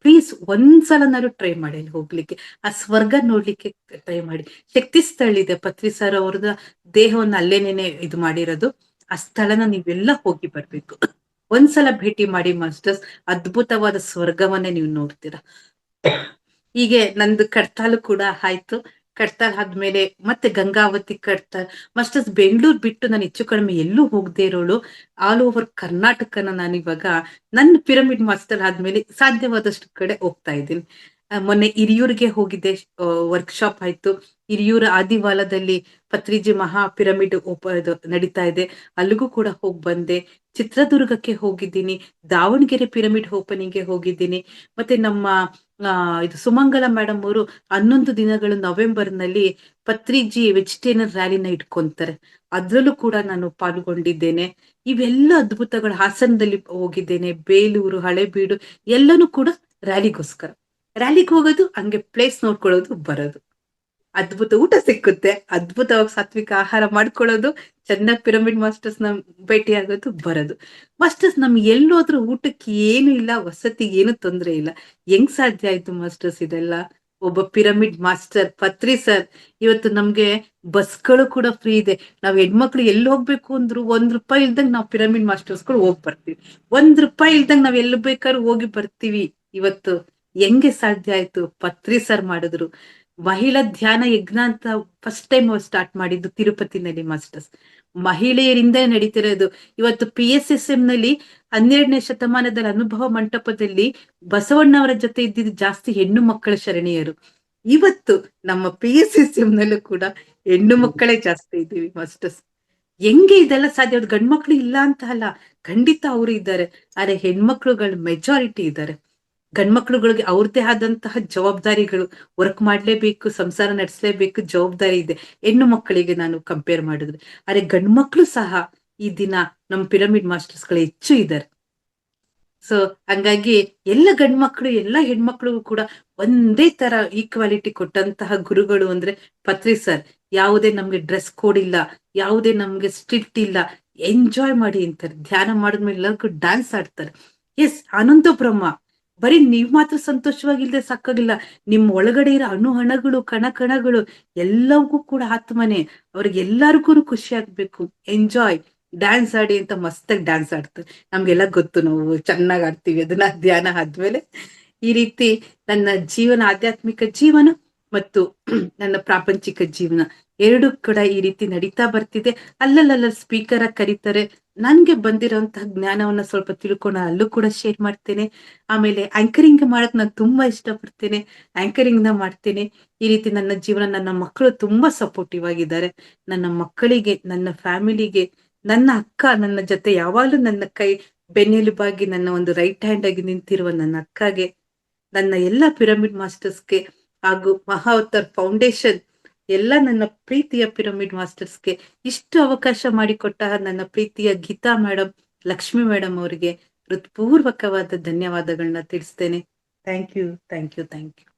ಪ್ಲೀಸ್ ಒಂದ್ಸಲನಾದ್ರು ಟ್ರೈ ಮಾಡಿ ಅಲ್ಲಿ ಹೋಗ್ಲಿಕ್ಕೆ, ಆ ಸ್ವರ್ಗ ನೋಡ್ಲಿಕ್ಕೆ ಟ್ರೈ ಮಾಡಿ. ಶಕ್ತಿ ಸ್ಥಳ ಇದೆ, ಪತ್ರಿ ಸರ್ ಅವ್ರದ ದೇಹವನ್ನು ಅಲ್ಲೇನೇನೆ ಇದು ಮಾಡಿರೋದು. ಆ ಸ್ಥಳನ ನೀವೆಲ್ಲ ಹೋಗಿ ಬರ್ಬೇಕು. ಒಂದ್ಸಲ ಭೇಟಿ ಮಾಡಿ ಮಾಸ್ಟರ್ಸ್, ಅದ್ಭುತವಾದ ಸ್ವರ್ಗವನ್ನೇ ನೀವು ನೋಡ್ತೀರಾ. ಹೀಗೆ ನಂದು ಕಡ್ತಾಲು ಕೂಡ ಆಯ್ತು. ಕಡ್ತಾಲ್ ಆದ್ಮೇಲೆ ಮತ್ತೆ ಗಂಗಾವತಿ ಕಡ್ತಾಲ್. ಮಾಸ್ಟರ್ಸ್ ಬೆಂಗಳೂರು ಬಿಟ್ಟು ನಾನು ಹೆಚ್ಚು ಕಡಿಮೆ ಎಲ್ಲೂ ಹೋಗದೆ ಇರೋಳು. ಆಲ್ ಓವರ್ ಕರ್ನಾಟಕನ ನಾನಿವಾಗ ನನ್ನ ಪಿರಮಿಡ್ ಮಾಸ್ಟರ್ ಆದ್ಮೇಲೆ ಸಾಧ್ಯವಾದಷ್ಟು ಕಡೆ ಹೋಗ್ತಾ ಇದ್ದೀನಿ. ಮೊನ್ನೆ ಹಿರಿಯೂರಿಗೆ ಹೋಗಿದ್ದೆ, ವರ್ಕ್ಶಾಪ್ ಆಯ್ತು. ಹಿರಿಯೂರ ಆದಿವಾಲದಲ್ಲಿ ಪತ್ರಿಜಿ ಮಹಾ ಪಿರಮಿಡ್ ನಡೀತಾ ಇದೆ, ಅಲ್ಲಿಗೂ ಕೂಡ ಹೋಗಿ ಬಂದೆ. ಚಿತ್ರದುರ್ಗಕ್ಕೆ ಹೋಗಿದ್ದೀನಿ, ದಾವಣಗೆರೆ ಪಿರಮಿಡ್ ಓಪನಿಂಗ್ಗೆ ಹೋಗಿದ್ದೀನಿ. ಮತ್ತೆ ನಮ್ಮ ಇದು ಸುಮಂಗಲ ಮೇಡಮ್ ಅವರು 11 ದಿನಗಳು ನವೆಂಬರ್ ನಲ್ಲಿ ಪತ್ರಿಜಿ ವೆಜಿಟೇರಿಯನ್ ರ್ಯಾಲಿನ ಇಟ್ಕೊಂತಾರೆ, ಅದ್ರಲ್ಲೂ ಕೂಡ ನಾನು ಪಾಲ್ಗೊಂಡಿದ್ದೇನೆ. ಇವೆಲ್ಲ ಅದ್ಭುತಗಳು. ಹಾಸನದಲ್ಲಿ ಹೋಗಿದ್ದೇನೆ, ಬೇಲೂರು, ಹಳೆಬೀಡು, ಎಲ್ಲನೂ ಕೂಡ ರ್ಯಾಲಿಗೋಸ್ಕರ. ರ್ಯಾಲಿಗೆ ಹೋಗೋದು, ಹಂಗೆ ಪ್ಲೇಸ್ ನೋಡ್ಕೊಳ್ಳೋದು, ಬರೋದು. ಅದ್ಭುತ ಊಟ ಸಿಕ್ಕುತ್ತೆ, ಅದ್ಭುತವಾಗಿ ಸಾತ್ವಿಕ ಆಹಾರ ಮಾಡ್ಕೊಳ್ಳೋದು, ಚೆನ್ನಾಗಿ ಪಿರಮಿಡ್ ಮಾಸ್ಟರ್ಸ್ ನ ಭೇಟಿ ಆಗೋದು, ಬರೋದು. ಮಾಸ್ಟರ್ಸ್ ನಮ್ಗೆ ಎಲ್ಲೋದ್ರೂ ಊಟಕ್ಕೆ ಏನು ಇಲ್ಲ, ವಸತಿಗೆ ಏನು ತೊಂದರೆ ಇಲ್ಲ. ಹೆಂಗ್ ಸಾಧ್ಯ ಆಯ್ತು ಮಾಸ್ಟರ್ಸ್ ಇದೆಲ್ಲ? ಒಬ್ಬ ಪಿರಮಿಡ್ ಮಾಸ್ಟರ್ ಪತ್ರಿ ಸರ್ ಇವತ್ತು ನಮ್ಗೆ ಬಸ್ಗಳು ಕೂಡ ಫ್ರೀ ಇದೆ. ನಾವ್ ಹೆಣ್ಮಕ್ಳು ಎಲ್ಲಿ ಹೋಗ್ಬೇಕು ಅಂದ್ರು ₹1 ಇಲ್ದಂಗ್ ನಾವ್ ಪಿರಮಿಡ್ ಮಾಸ್ಟರ್ಸ್ಗಳು ಹೋಗಿ ಬರ್ತೀವಿ. ₹1 ಇಲ್ದಂಗ್ ನಾವ್ ಎಲ್ಲಿ ಬೇಕಾದ್ರೂ ಹೋಗಿ ಬರ್ತೀವಿ. ಇವತ್ತು ಹೆಂಗೆ ಸಾಧ್ಯ ಆಯ್ತು? ಪತ್ರಿ ಸರ್ ಮಾಡಿದ್ರು. ಮಹಿಳಾ ಧ್ಯಾನ ಯಜ್ಞ ಅಂತ ಫಸ್ಟ್ ಟೈಮ್ ಸ್ಟಾರ್ಟ್ ಮಾಡಿದ್ದು ತಿರುಪತಿನಲ್ಲಿ ಮಾಸ್ಟರ್ಸ್. ಮಹಿಳೆಯರಿಂದ ನಡೀತಿರೋದು. ಇವತ್ತು PSSM ನಲ್ಲಿ 12ನೇ ಶತಮಾನದಲ್ಲಿ ಅನುಭವ ಮಂಟಪದಲ್ಲಿ ಬಸವಣ್ಣವರ ಜೊತೆ ಇದ್ದಿದ್ದು ಜಾಸ್ತಿ ಹೆಣ್ಣು ಮಕ್ಕಳ ಶರಣೆಯರು. ಇವತ್ತು ನಮ್ಮ PSSM ನಲ್ಲೂ ಕೂಡ ಹೆಣ್ಣು ಮಕ್ಕಳೇ ಜಾಸ್ತಿ ಇದ್ದೀವಿ ಮಾಸ್ಟರ್ಸ್. ಹೆಂಗೆ ಇದೆಲ್ಲ ಸಾಧ್ಯ? ಗಂಡ್ ಮಕ್ಳು ಇಲ್ಲ ಅಂತ ಅಲ್ಲ, ಖಂಡಿತ ಅವರು ಇದ್ದಾರೆ. ಆದ್ರೆ ಹೆಣ್ಮಕ್ಳುಗಳು ಮೆಜಾರಿಟಿ ಇದ್ದಾರೆ. ಗಂಡ್ಮಕ್ಳುಗಳಿಗೆ ಅವ್ರದ್ದೇ ಆದಂತಹ ಜವಾಬ್ದಾರಿಗಳು, ವರ್ಕ್ ಮಾಡ್ಲೇಬೇಕು, ಸಂಸಾರ ನಡೆಸಲೇಬೇಕು, ಜವಾಬ್ದಾರಿ ಇದೆ. ಹೆಣ್ಣು ಮಕ್ಕಳಿಗೆ ನಾನು ಕಂಪೇರ್ ಮಾಡಿದ್ರೆ, ಆದ್ರೆ ಗಂಡು ಮಕ್ಳು ಸಹ ಈ ದಿನ ನಮ್ಮ ಪಿರಮಿಡ್ ಮಾಸ್ಟರ್ಸ್ ಗಳು ಹೆಚ್ಚು ಇದ್ದಾರೆ. ಸೊ ಹಂಗಾಗಿ ಎಲ್ಲ ಗಂಡ್ಮಕ್ಳು ಎಲ್ಲ ಹೆಣ್ಮಕ್ಳಿಗೂ ಕೂಡ ಒಂದೇ ತರ ಈಕ್ವಾಲಿಟಿ ಕೊಟ್ಟಂತಹ ಗುರುಗಳು ಅಂದ್ರೆ ಪತ್ರಿ ಸರ್. ಯಾವುದೇ ನಮ್ಗೆ ಡ್ರೆಸ್ ಕೋಡ್ ಇಲ್ಲ, ಯಾವುದೇ ನಮ್ಗೆ ಸ್ಟ್ರಿಕ್ಟ್ ಇಲ್ಲ. ಎಂಜಾಯ್ ಮಾಡಿ ಅಂತಾರೆ. ಧ್ಯಾನ ಮಾಡಿದ್ಮೇಲೆ ಎಲ್ಲರಿಗೂ ಡ್ಯಾನ್ಸ್ ಆಡ್ತಾರೆ. ಎಸ್, ಆನಂದ ಬ್ರಹ್ಮ. ಬರೀ ನೀವ್ ಮಾತ್ರ ಸಂತೋಷವಾಗಿಲ್ದೆ ಸಾಕಾಗಿಲ್ಲ, ನಿಮ್ ಒಳಗಡೆ ಇರೋ ಹಣಗಳು, ಕಣಗಳು ಎಲ್ಲವೂ ಕೂಡ ಆತ್ಮನೆ. ಅವ್ರಿಗೆ ಎಲ್ಲರಿಗೂ ಖುಷಿ ಆಗ್ಬೇಕು. ಎಂಜಾಯ್, ಡ್ಯಾನ್ಸ್ ಆಡಿ ಅಂತ ಮಸ್ತಾಗಿ ಡ್ಯಾನ್ಸ್ ಆಡ್ತಾರೆ. ನಮ್ಗೆಲ್ಲ ಗೊತ್ತು, ನಾವು ಚೆನ್ನಾಗ್ ಆಡ್ತೀವಿ ಅದನ್ನ ಧ್ಯಾನ ಆದ್ಮೇಲೆ. ಈ ರೀತಿ ನನ್ನ ಜೀವನ, ಆಧ್ಯಾತ್ಮಿಕ ಜೀವನ ಮತ್ತು ನನ್ನ ಪ್ರಾಪಂಚಿಕ ಜೀವನ ಎರಡು ಕೂಡ ಈ ರೀತಿ ನಡೀತಾ ಬರ್ತಿದೆ. ಅಲ್ಲಲ್ಲ ಸ್ಪೀಕರ್ ಆಗಿ ಕರೀತಾರೆ. ನನ್ಗೆ ಬಂದಿರೋಂತಹ ಜ್ಞಾನವನ್ನ ಸ್ವಲ್ಪ ತಿಳ್ಕೊಂಡು ಅಲ್ಲೂ ಕೂಡ ಶೇರ್ ಮಾಡ್ತೇನೆ. ಆಮೇಲೆ ಆಂಕರಿಂಗ್ ಮಾಡಕ್ ನಾನು ತುಂಬಾ ಇಷ್ಟಪಡ್ತೇನೆ, ಆಂಕರಿಂಗ್ ನ ಮಾಡ್ತೇನೆ. ಈ ರೀತಿ ನನ್ನ ಜೀವನ, ನನ್ನ ಮಕ್ಕಳು ತುಂಬಾ ಸಪೋರ್ಟಿವ್ ಆಗಿದ್ದಾರೆ. ನನ್ನ ಮಕ್ಕಳಿಗೆ, ನನ್ನ ಫ್ಯಾಮಿಲಿಗೆ, ನನ್ನ ಅಕ್ಕ ನನ್ನ ಜೊತೆ ಯಾವಾಗ್ಲೂ ನನ್ನ ಕೈ ಬೆನ್ನೆಲುಬಾಗಿ, ನನ್ನ ಒಂದು ರೈಟ್ ಹ್ಯಾಂಡ್ ಆಗಿ ನಿಂತಿರುವ ನನ್ನ ಅಕ್ಕಗೆ, ನನ್ನ ಎಲ್ಲ ಪಿರಮಿಡ್ ಮಾಸ್ಟರ್ಸ್ಗೆ ಹಾಗೂ ಮಹಾವತಾರ್ ಫೌಂಡೇಶನ್ ಎಲ್ಲ ನನ್ನ ಪ್ರೀತಿಯ ಪಿರಮಿಡ್ ಮಾಸ್ಟರ್ಸ್ಗೆ, ಇಷ್ಟು ಅವಕಾಶ ಮಾಡಿಕೊಟ್ಟ ನನ್ನ ಪ್ರೀತಿಯ ಗೀತಾ ಮೇಡಮ್, ಲಕ್ಷ್ಮಿ ಮೇಡಮ್ ಅವರಿಗೆ ಹೃತ್ಪೂರ್ವಕವಾದ ಧನ್ಯವಾದಗಳನ್ನ ತಿಳಿಸ್ತೇನೆ. Thank you, thank you, thank you.